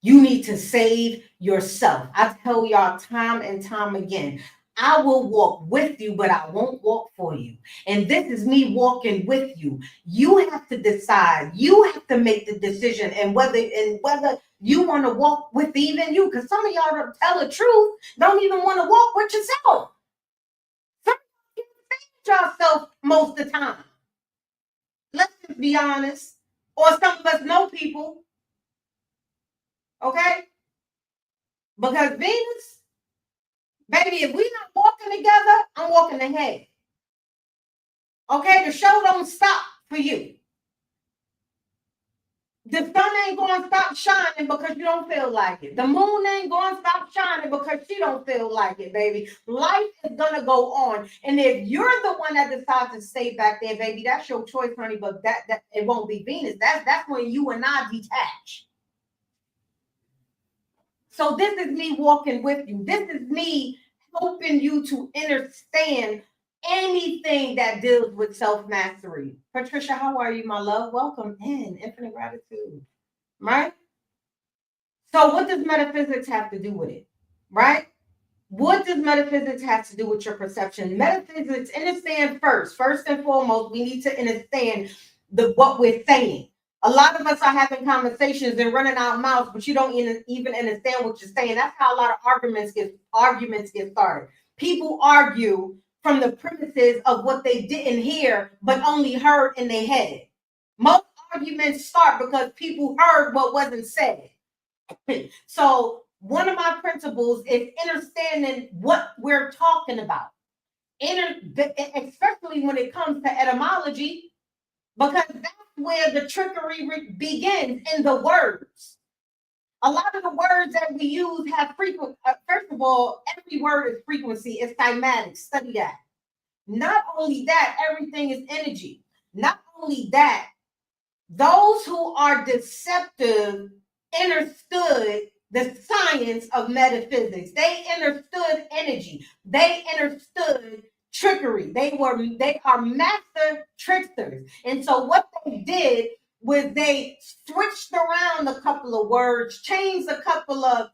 You need to save yourself. I tell y'all time and time again, I will walk with you, but I won't walk for you. And this is me walking with you. You have to decide. You have to make the decision, and whether you want to walk with even you, because some of y'all don't tell the truth, don't even want to walk with yourself. Some of you think yourself most of the time. Let's just be honest. Or some of us know people, okay? Because Venus, baby, if we're not walking together, I'm walking ahead. Okay, the show don't stop for you. The sun ain't going to stop shining because you don't feel like it. The moon ain't going to stop shining because she don't feel like it, baby. Life is going to go on. And if you're the one that decides to stay back there, baby, that's your choice, honey, but that it won't be Venus. That's when you and I detach. So this is me walking with you. This is me helping you to understand anything that deals with self-mastery. Patricia, how are you, my love? Welcome in. Infinite gratitude. Right? So what does metaphysics have to do with it? Right? What does metaphysics have to do with your perception? Metaphysics, understand first and foremost, we need to understand what we're saying. A lot of us are having conversations and running our mouths, but you don't even understand what you're saying. That's how a lot of arguments get started. People argue from the premises of what they didn't hear, but only heard in their head. Most arguments start because people heard what wasn't said. So one of my principles is understanding what we're talking about, especially when it comes to etymology, because that's where the trickery begins in the words. A lot of the words that we use have frequent. First of all, every word is frequency. It's cymatic. Study that. Not only that, everything is energy. Not only that, those who are deceptive understood the science of metaphysics. They understood energy. They understood trickery. They are master tricksters. And so what they did was they switched around a couple of words, changed a couple of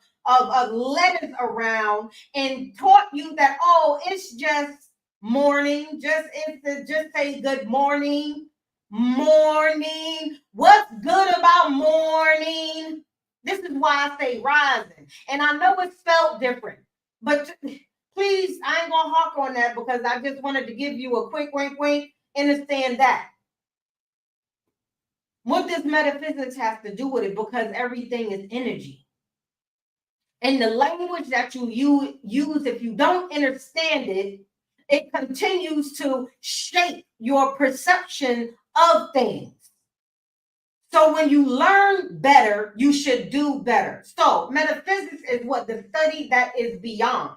letters around, and taught you that, oh, it's just morning. Just say good morning. Morning. What's good about morning? This is why I say rising. And I know it's spelled different, but please, I ain't gonna harp on that because I just wanted to give you a quick wink. Understand that. What does metaphysics have to do with it? Because everything is energy. And the language that you use, if you don't understand it, it continues to shape your perception of things. So when you learn better, you should do better. So metaphysics is what? The study that is beyond.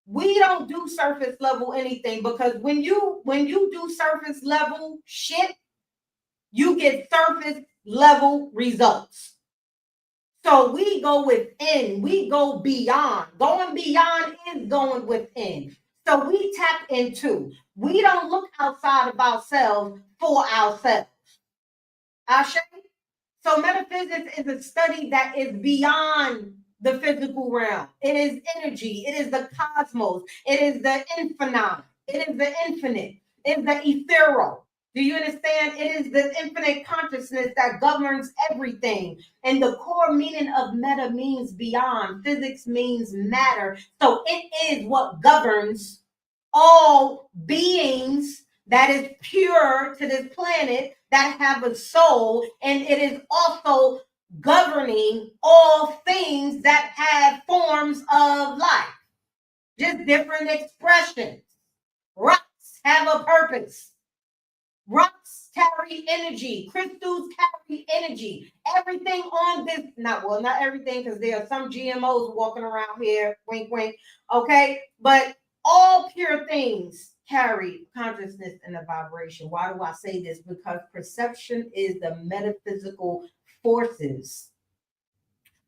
We don't do surface level anything, because when you do surface level shit, you get surface level results. So we go within, we go beyond. Going beyond is going within. So we tap into. We don't look outside of ourselves for ourselves. Ashe? So metaphysics is a study that is beyond the physical realm. It is energy. It is the cosmos. It is the infinite. It is the infinite. It is the ethereal. Do you understand? It is the infinite consciousness that governs everything. And the core meaning of meta means beyond. Physics means matter. So it is what governs all beings that is pure to this planet, that have a soul, and it is also governing all things that have forms of life, just different expressions. Rocks have a purpose. Rocks carry energy. Crystals carry energy. Everything on this, not everything, because there are some GMOs walking around here, wink, wink, okay? But all pure things carry consciousness and a vibration. Why do I say this? Because perception is the metaphysical forces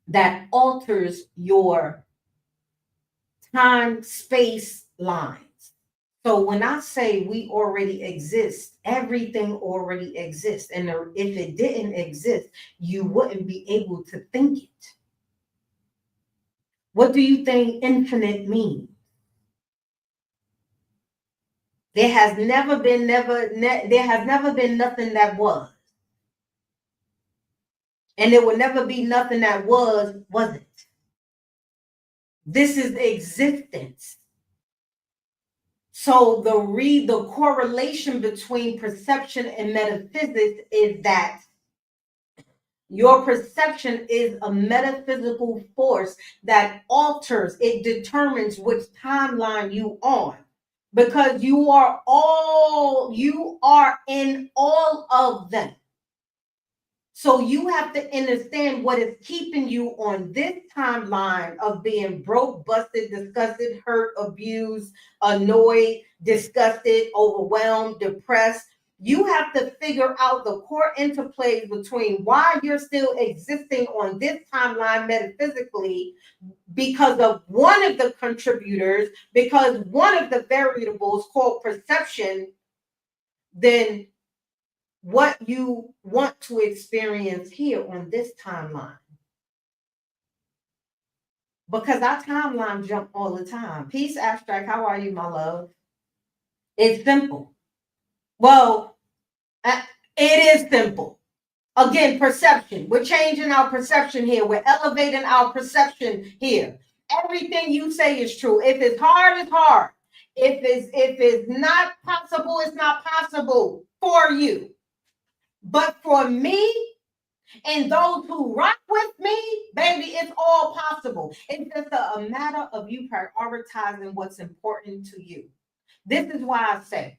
that alters your time space lines. So when I say we already exist, everything already exists. And if it didn't exist, you wouldn't be able to think it. What do you think infinite means? There has never been nothing that was. And there will never be nothing that wasn't. This is existence. So the correlation between perception and metaphysics is that your perception is a metaphysical force that alters, it determines which timeline you on. Because you are in all of them. So you have to understand what is keeping you on this timeline of being broke, busted, disgusted, hurt, abused, annoyed, disgusted, overwhelmed, depressed. You have to figure out the core interplays between why you're still existing on this timeline metaphysically because of one of the contributors, because one of the variables called perception, then what you want to experience here on this timeline. Because our timeline jump all the time. Peace, Abstract, how are you, my love? It's simple. Well, it is simple. Again, perception. We're changing our perception here. We're elevating our perception here. Everything you say is true. If it's hard, it's hard. If it's not possible, it's not possible for you. But for me and those who rock with me, baby, it's all possible. It's just a matter of you prioritizing what's important to you. This is why I say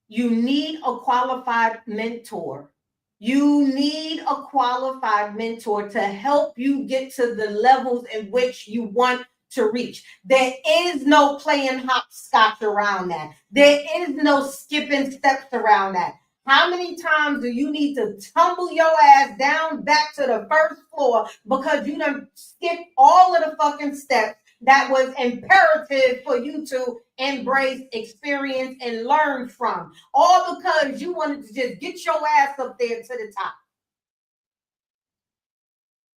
you need a qualified mentor. You need a qualified mentor to help you get to the levels in which you want to reach. There is no playing hopscotch around that. There is no skipping steps around that. How many times do you need to tumble your ass down back to the first floor because you done skipped all of the fucking steps that was imperative for you to embrace, experience, and learn from? All because you wanted to just get your ass up there to the top.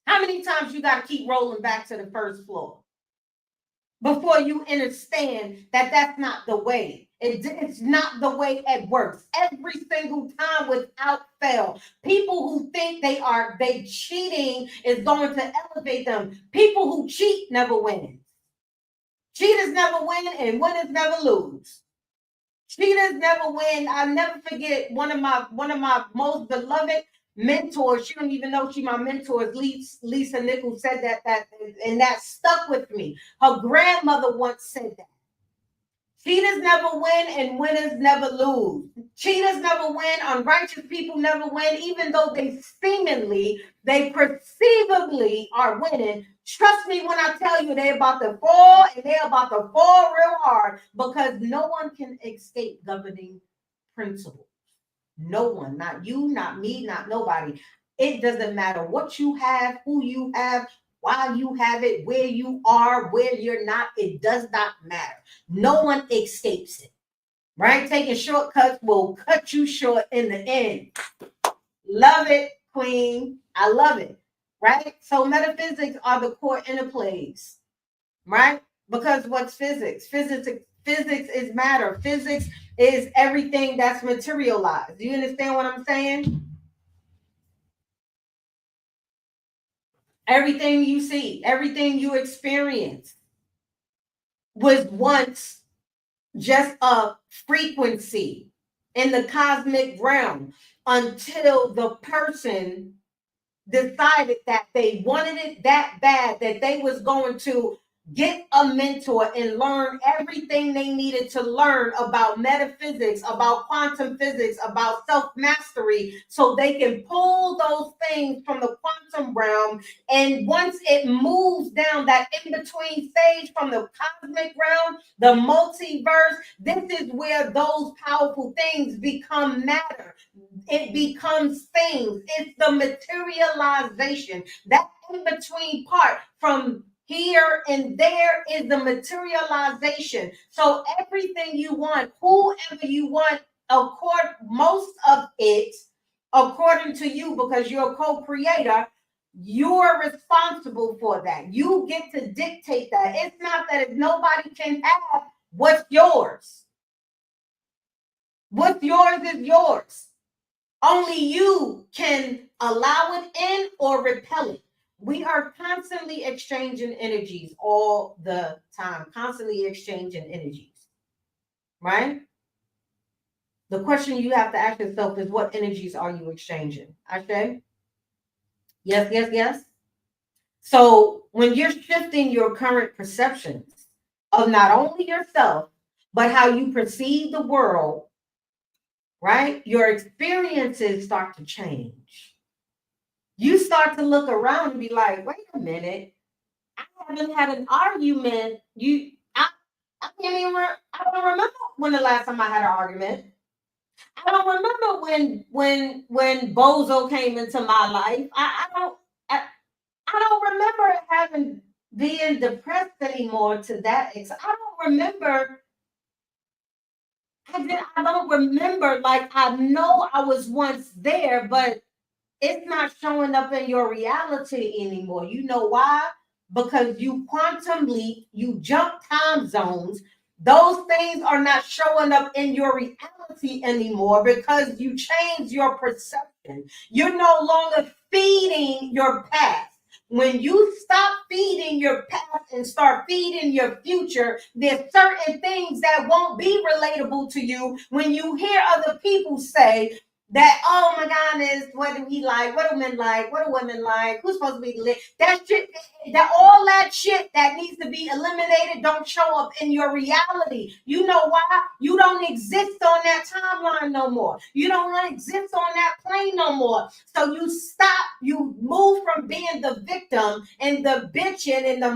How many times you got to keep rolling back to the first floor before you understand that that's not the way? It's not the way it works. Every single time without fail. People who think they cheating is going to elevate them. People who cheat never win. Cheaters never win and winners never lose. Cheaters never win. I'll never forget one of my most beloved mentors. She don't even know she my mentor. Lisa Nichols said that and that stuck with me. Her grandmother once said that. Cheaters never win and winners never lose. Cheaters never win, unrighteous people never win, even though they perceivably are winning. Trust me when I tell you they're about to fall, and they're about to fall real hard, because no one can escape governing principles. No one, not you, not me, not nobody. It doesn't matter what you have, who you have, why you have it, where you are, where you're not. It does not matter. No one escapes it, right? Taking shortcuts will cut you short in the end. Love it, queen. I love it, right? So metaphysics are the core interplays, right? Because what's physics? Physics is matter. Physics is everything that's materialized. Do you understand what I'm saying? Everything you see, everything you experience was once just a frequency in the cosmic realm until the person decided that they wanted it that bad that they was going to get a mentor and learn everything they needed to learn about metaphysics, about quantum physics, about self-mastery, so they can pull those things from the quantum realm. And once it moves down that in-between stage from the cosmic realm, the multiverse, this is where those powerful things become matter. It becomes things. It's the materialization, that in-between part from here and there is the materialization. So everything you want, whoever you want, most of it, according to you, because you're a co-creator, you're responsible for that. You get to dictate that. It's not that if nobody can have what's yours. What's yours is yours. Only you can allow it in or repel it. We are constantly exchanging energies all the time, constantly exchanging energies, right? The question you have to ask yourself is, what energies are you exchanging? Ashe? Yes, yes, yes. So when you're shifting your current perceptions of not only yourself, but how you perceive the world, right? Your experiences start to change. You start to look around and be like, wait a minute, I haven't had an argument. I can't even, I don't remember when the last time I had an argument. I don't remember when Bozo came into my life. I don't remember having being depressed anymore to that extent. I don't remember. I don't remember. Like, I know I was once there, but it's not showing up in your reality anymore. You know why? Because you quantum leap, you jump time zones. Those things are not showing up in your reality anymore because you change your perception. You're no longer feeding your past. When you stop feeding your past and start feeding your future, there's certain things that won't be relatable to you when you hear other people say, that, oh my goodness, what do we like? What do men like? What do women like? Who's supposed to be lit? That shit, that all that shit that needs to be eliminated don't show up in your reality. You know why? You don't exist on that timeline no more. You don't exist on that plane no more. So you stop, you move from being the victim and the bitching and the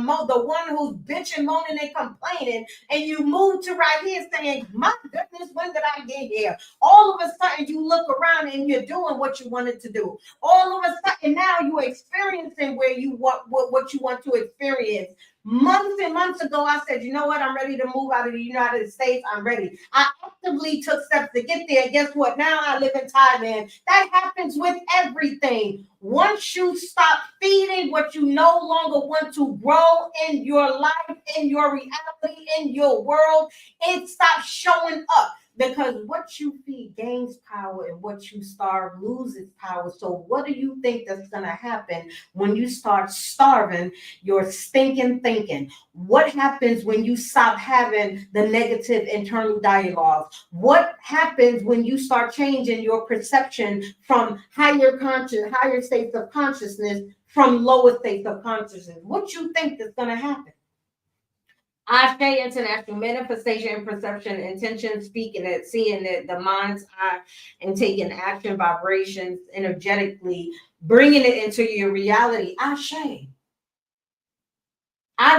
one who's bitching, moaning, and complaining, and you move to right here saying, my goodness, when did I get here? All of a sudden you look around and you're doing what you wanted to do. All of a sudden now you're experiencing where you want what you want to experience. Months and months ago, I said, you know what? I'm ready to move out of the United States. I'm ready. I actively took steps to get there. Guess what? Now I live in Thailand. That happens with everything. Once you stop feeding what you no longer want to grow in your life, in your reality, in your world, it stops showing up. Because what you feed gains power and what you starve loses power. So what do you think that's going to happen when you start starving your stinking thinking? What happens when you stop having the negative internal dialogue? What happens when you start changing your perception from higher states of consciousness from lower states of consciousness? What you think is going to happen? I say international manifestation and perception, intention, speaking it, seeing it, the mind's eye, and taking action, vibrations, energetically, bringing it into your reality. I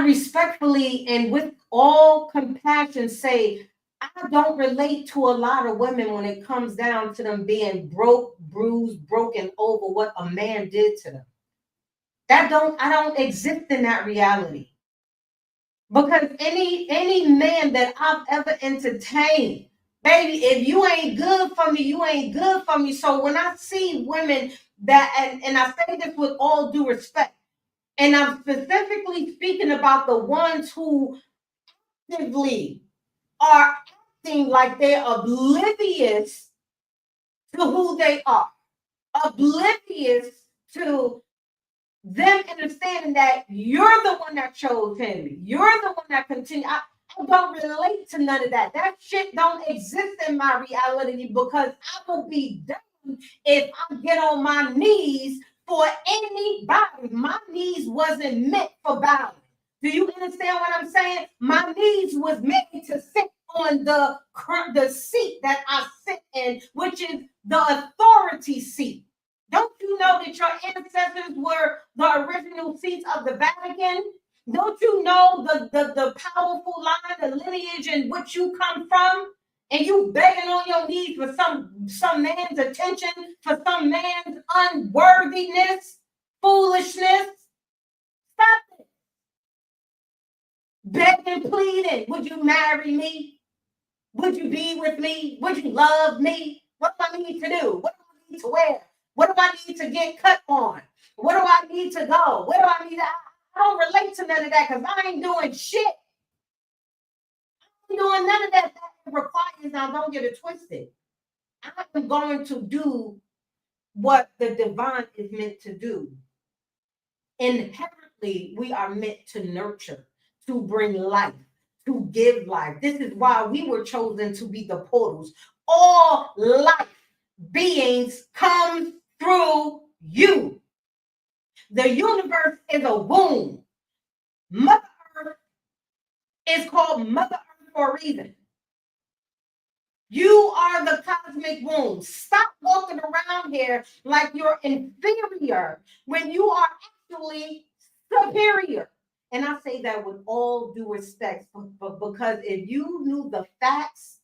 respectfully and with all compassion say, I don't relate to a lot of women when it comes down to them being broke, bruised, broken over what a man did to them. I don't exist in that reality. Because any man that I've ever entertained, baby, if you ain't good for me, you ain't good for me. So when I see women that, and I say this with all due respect, and I'm specifically speaking about the ones who actively are acting like they're oblivious to who they are, oblivious to them understanding that you're the one that chose him. You're the one that continued. I don't relate to none of that. That shit don't exist in my reality because I will be done if I get on my knees for anybody. My knees wasn't meant for bowing. Do you understand what I'm saying? My knees was meant to sit on the seat that I sit in, which is the authority seat. Don't you know that your ancestors were the original seats of the Vatican? Don't you know the powerful line, the lineage in which you come from? And you begging on your knees for some man's attention, for some man's unworthiness, foolishness. Stop it. begging, pleading, would you marry me? Would you be with me? Would you love me? What do I need to do? What do I need to wear? What do I need to get cut on? What do I need to go? Where do I need to? I don't relate to none of that because I ain't doing shit. I ain't doing none of that requires. Now, don't get it twisted. I'm going to do what the divine is meant to do. Inherently, we are meant to nurture, to bring life, to give life. This is why we were chosen to be the portals. All life beings come through you. The universe is a womb. Mother Earth is called Mother Earth for a reason. You are the cosmic womb. Stop walking around here like you're inferior when you are actually superior. And I say that with all due respect, but because if you knew the facts,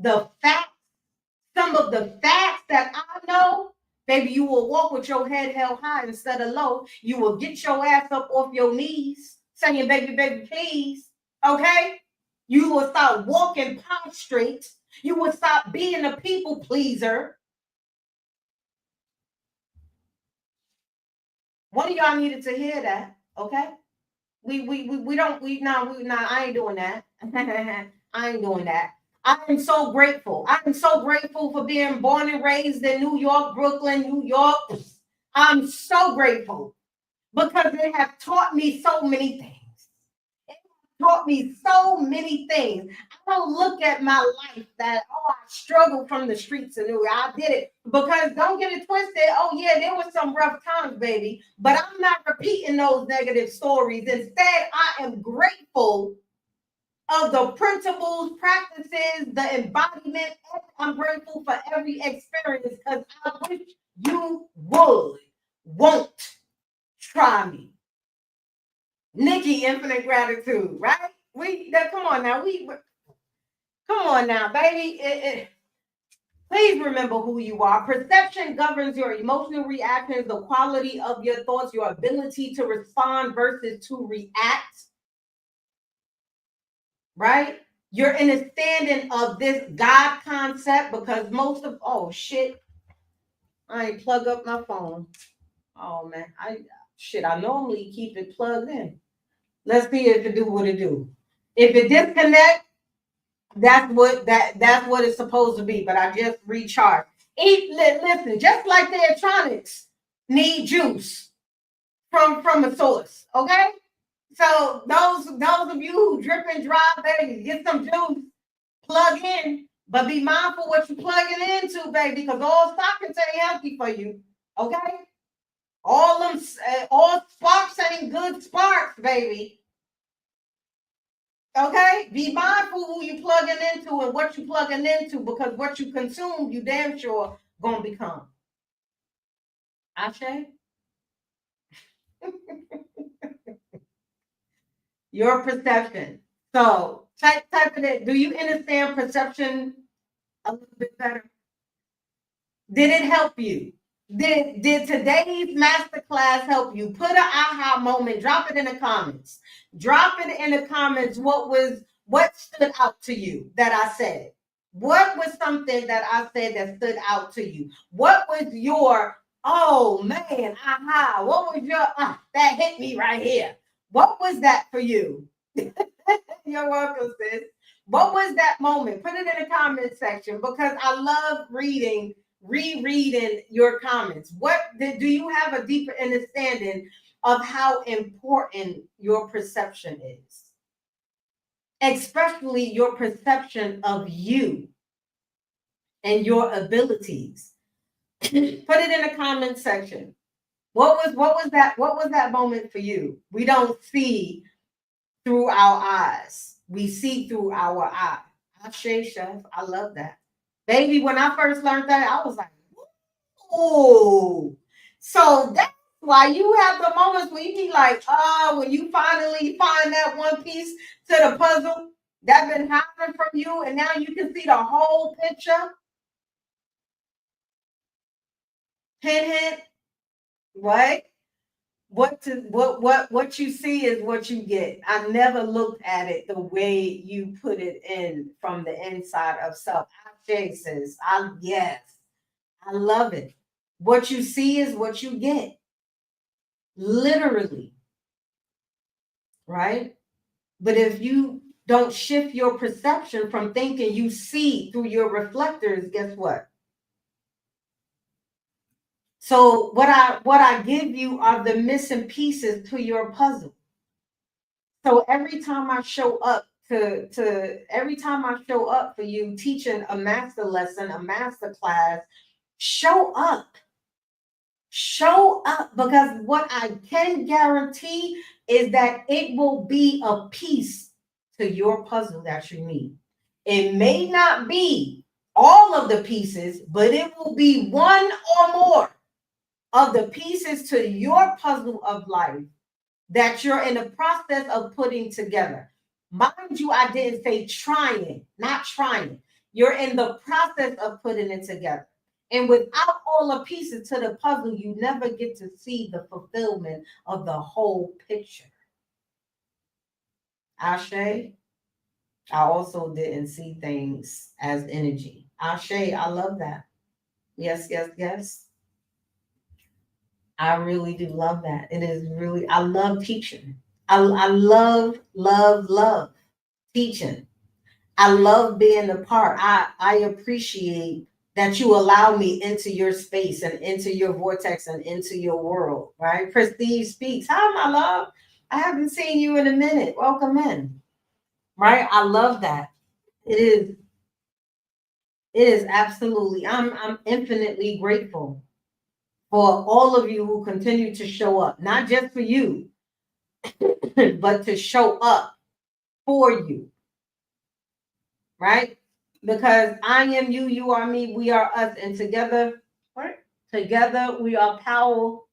some of the facts that I know, baby, you will walk with your head held high instead of low. You will get your ass up off your knees, saying, baby, baby, please. Okay? You will start walking prostrate. You will stop being a people pleaser. One of y'all needed to hear that, okay? I ain't doing that. I ain't doing that. I am so grateful. I am so grateful for being born and raised in New York, Brooklyn, New York. I'm so grateful because they have taught me so many things. Taught me so many things. I don't look at my life that, I struggled from the streets of New York. I did it because don't get it twisted. Oh, yeah, there was some rough times, baby. But I'm not repeating those negative stories. Instead, I am grateful of the principles, practices, the embodiment. I'm grateful for every experience because I wish you won't try me. Nikki, infinite gratitude, right? Come on now, baby. Please remember who you are. Perception governs your emotional reactions, the quality of your thoughts, your ability to respond versus to react. Right? Your understanding of this God concept because oh shit, I ain't plug up my phone. Oh man, I normally keep it plugged in. Let's see if it do what it do. If it disconnect, that's what it's supposed to be. But I just recharge. Listen, just like the electronics need juice from a source. Okay, so those of you who drip and drive, baby, get some juice, plug in, but be mindful what you're plugging into, baby, because all sockets ain't healthy for you. Okay, all sparks ain't good sparks, baby. Okay, be mindful who you plugging into and what you plugging into because what you consume, you damn sure gonna become. Ashe? Your perception. So type in it. Do you understand perception a little bit better? Did it help you? Did today's masterclass help you? Put an aha moment. Drop it in the comments. Drop it in the comments. What stood out to you that I said? What was something that I said that stood out to you? What was your oh man, aha? What was your that hit me right here? What was that for you? You're welcome, sis. What was that moment? Put it in the comment section because I love rereading your comments. Do you have a deeper understanding of how important your perception is? Especially your perception of you and your abilities. Put it in the comment section. What was that moment for you? We don't see through our eyes. We see through our eye. Ashe, chef. I love that. Baby, when I first learned that, I was like, oh. So that's why you have the moments when you be like, when you finally find that one piece to the puzzle that's been happening from you, and now you can see the whole picture. Hint, hint. Right? what you see is what you get. I never looked at it the way you put it in from the inside of self. Says, yes, I love it. What you see is what you get. Literally, right? But if you don't shift your perception from thinking you see through your reflectors, guess what? So what I give you are the missing pieces to your puzzle. So every time I show up every time I show up for you teaching a master lesson, a master class, show up. Show up, because what I can guarantee is that it will be a piece to your puzzle that you need. It may not be all of the pieces, but it will be one or more of the pieces to your puzzle of life that you're in the process of putting together. Mind you, I didn't say trying, not trying. You're in the process of putting it together. And without all the pieces to the puzzle, you never get to see the fulfillment of the whole picture. Ashe, I also didn't see things as energy. Ashe, I love that. Yes, yes, yes. I really do love that. It is really, I love teaching. I love teaching. I love being a part. I appreciate that you allow me into your space and into your vortex and into your world, right? Prestige speaks. Hi, my love. I haven't seen you in a minute. Welcome in. Right? I love that. It is, it is absolutely. I'm infinitely grateful for all of you who continue to show up, not just for you, but to show up for you, right? Because I am you, you are me, we are us, and together, right? Together we are powerful,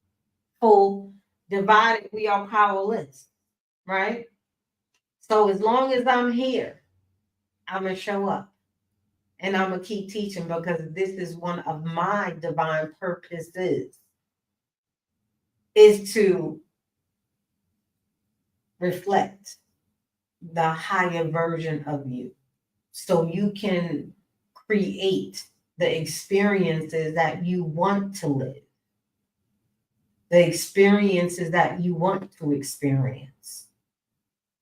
divided we are powerless, right? So as long as I'm here, I'm gonna show up and I'm gonna keep teaching, because this is one of my divine purposes, is to reflect the higher version of you so you can create the experiences that you want to live, the experiences that you want to experience.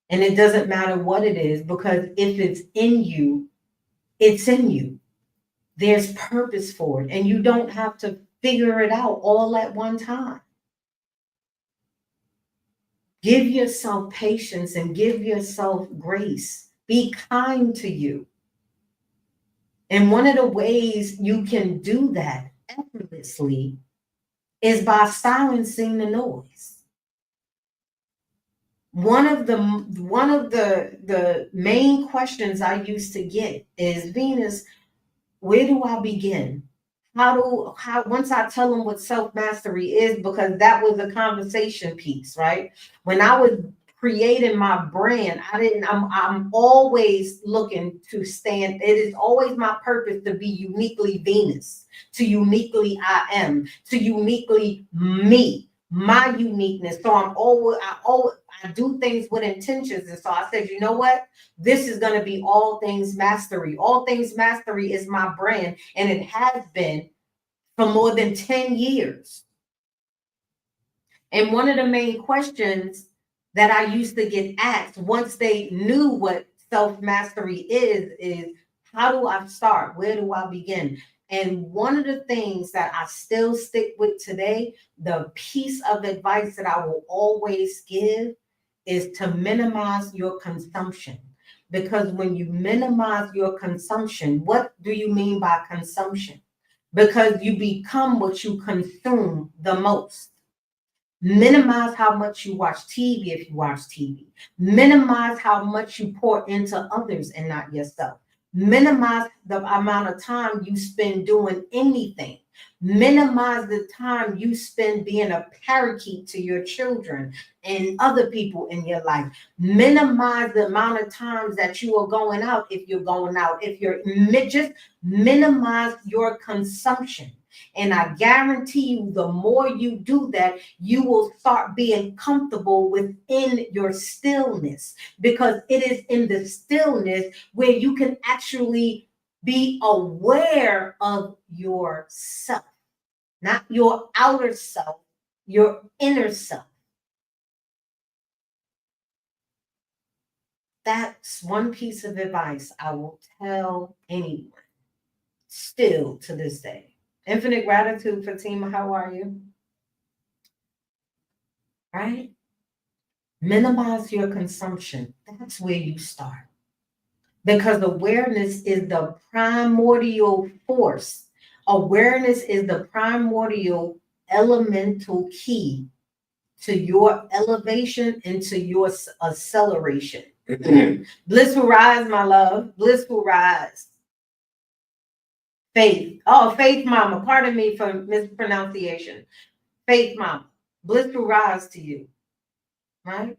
And it doesn't matter what it is, because if it's in you, it's in you. There's purpose for it, and you don't have to figure it out all at one time. Give yourself patience and give yourself grace. Be kind to you. And one of the ways you can do that effortlessly is by silencing the noise. One of the main questions I used to get is, Venus, where do I begin? How once I tell them what self-mastery is, because that was a conversation piece, right? When I was creating my brand, I'm always looking to stand. It is always my purpose to be uniquely Venus, to uniquely I am, to uniquely me, my uniqueness. So I do things with intentions. And so I said, you know what? This is going to be all things mastery. All things mastery is my brand, and it has been for more than 10 years. And one of the main questions that I used to get asked once they knew what self mastery is how do I start? Where do I begin? And one of the things that I still stick with today, the piece of advice that I will always give, is to minimize your consumption. Because when you minimize your consumption, what do you mean by consumption? Because you become what you consume the most. Minimize how much you watch TV if you watch TV. Minimize how much you pour into others and not yourself. Minimize the amount of time you spend doing anything. Minimize the time you spend being a parakeet to your children and other people in your life. Minimize the amount of times that you are going out if you're going out. If you're just minimize your consumption. And I guarantee you, the more you do that, you will start being comfortable within your stillness, because it is in the stillness where you can actually be aware of yourself, not your outer self, your inner self. That's one piece of advice I will tell anyone still to this day. Infinite gratitude, Fatima. How are you? Right? Minimize your consumption. That's where you start. Because awareness is the primordial force. Awareness is the primordial elemental key to your elevation and to your acceleration. Blissful rise, my love. Blissful rise. Faith. Oh, Faith Mama. Pardon me for mispronunciation. Faith Mama. Blissful rise to you. Right?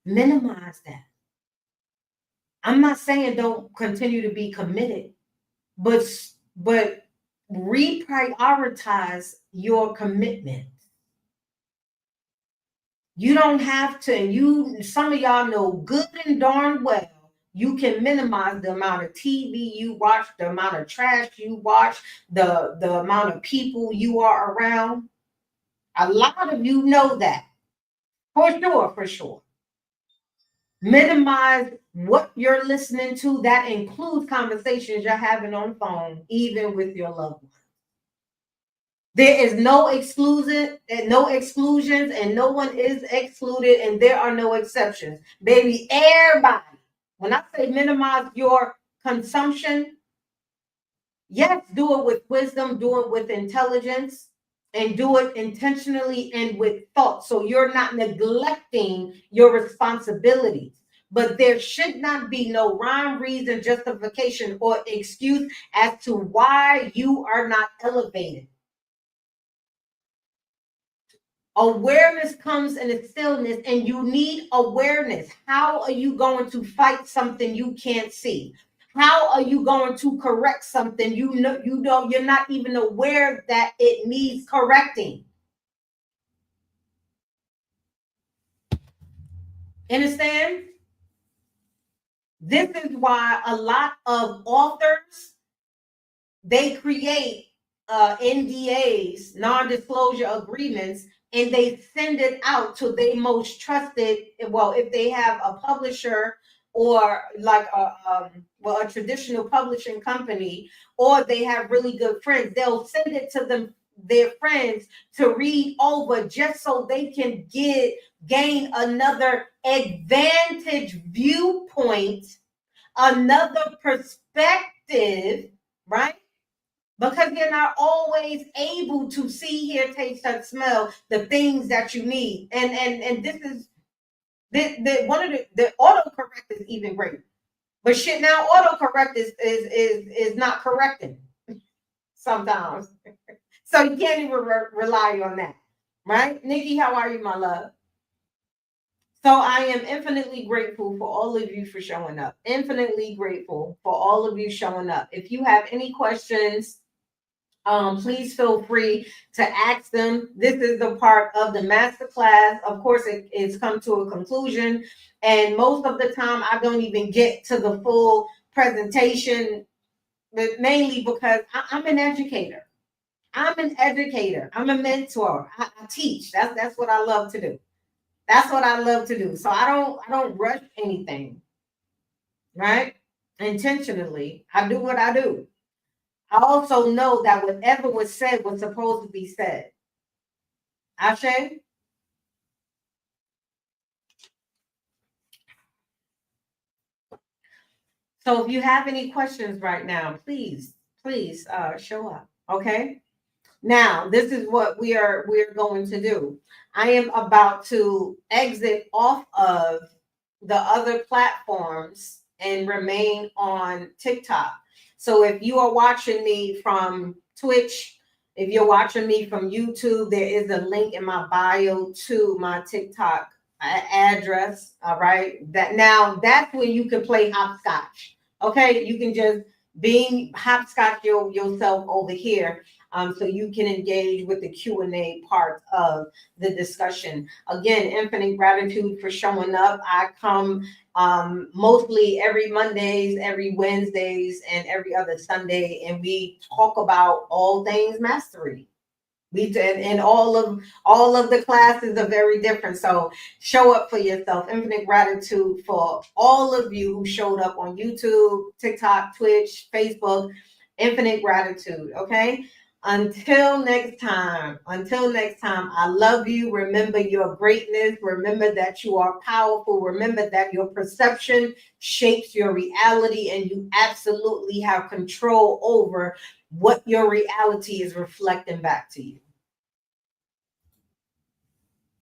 Minimize that. I'm not saying don't continue to be committed, but reprioritize your commitment. You don't have to, and some of y'all know good and darn well you can minimize the amount of TV you watch, the amount of trash you watch, the amount of people you are around. A lot of you know that. For sure, for sure. Minimize what you're listening to. That includes conversations you're having on phone, even with your loved ones. There is no exclusion and no exclusions, and no one is excluded, and there are no exceptions. Baby, everybody. When I say minimize your consumption, yes, do it with wisdom, do it with intelligence, and do it intentionally and with thought. So you're not neglecting your responsibilities. But there should not be no rhyme, reason, justification, or excuse as to why you are not elevated. Awareness comes in a stillness, and you need awareness. How are you going to fight something you can't see? How are you going to correct something you're not even aware that it needs correcting? Understand? This is why a lot of authors, they create NDAs, non-disclosure agreements, and they send it out to their most trusted. Well, if they have a publisher or like a traditional publishing company, or they have really good friends, they'll send it to their friends to read over, just so they can gain another advantage viewpoint, another perspective, right? Because you're not always able to see, hear, taste, touch, smell the things that you need. And this is one of the autocorrect is even great. But shit, now autocorrect is not correcting sometimes. So you can't even rely on that. Right? Nikki, how are you, my love? So I am infinitely grateful for all of you for showing up. Infinitely grateful for all of you showing up. If you have any questions, please feel free to ask them. This is the part of the masterclass. Of course, it's come to a conclusion, and most of the time I don't even get to the full presentation, but mainly because I'm an educator. I'm an educator. I'm a mentor. I teach. That's what I love to do. That's what I love to do. So I don't rush anything, right? Intentionally, I do what I do. I also know that whatever was said was supposed to be said. Ashe? So if you have any questions right now, please show up. Okay. Now, this is what we're going to do. I am about to exit off of the other platforms and remain on TikTok. So if you are watching me from Twitch, if you're watching me from YouTube, there is a link in my bio to my TikTok address. All right. That's when you can play hopscotch. Okay. You can just being hopscotch yourself over here, so you can engage with the Q&A part of the discussion. Again, infinite gratitude for showing up. I come mostly every Mondays, every Wednesdays, and every other Sunday, and we talk about all things mastery. We did, and all of the classes are very different. So show up for yourself. Infinite gratitude for all of you who showed up on YouTube, TikTok, Twitch, Facebook. Infinite gratitude. Okay. Until next time, I love you. Remember your greatness. Remember that you are powerful. Remember that your perception shapes your reality, and you absolutely have control over what your reality is reflecting back to you.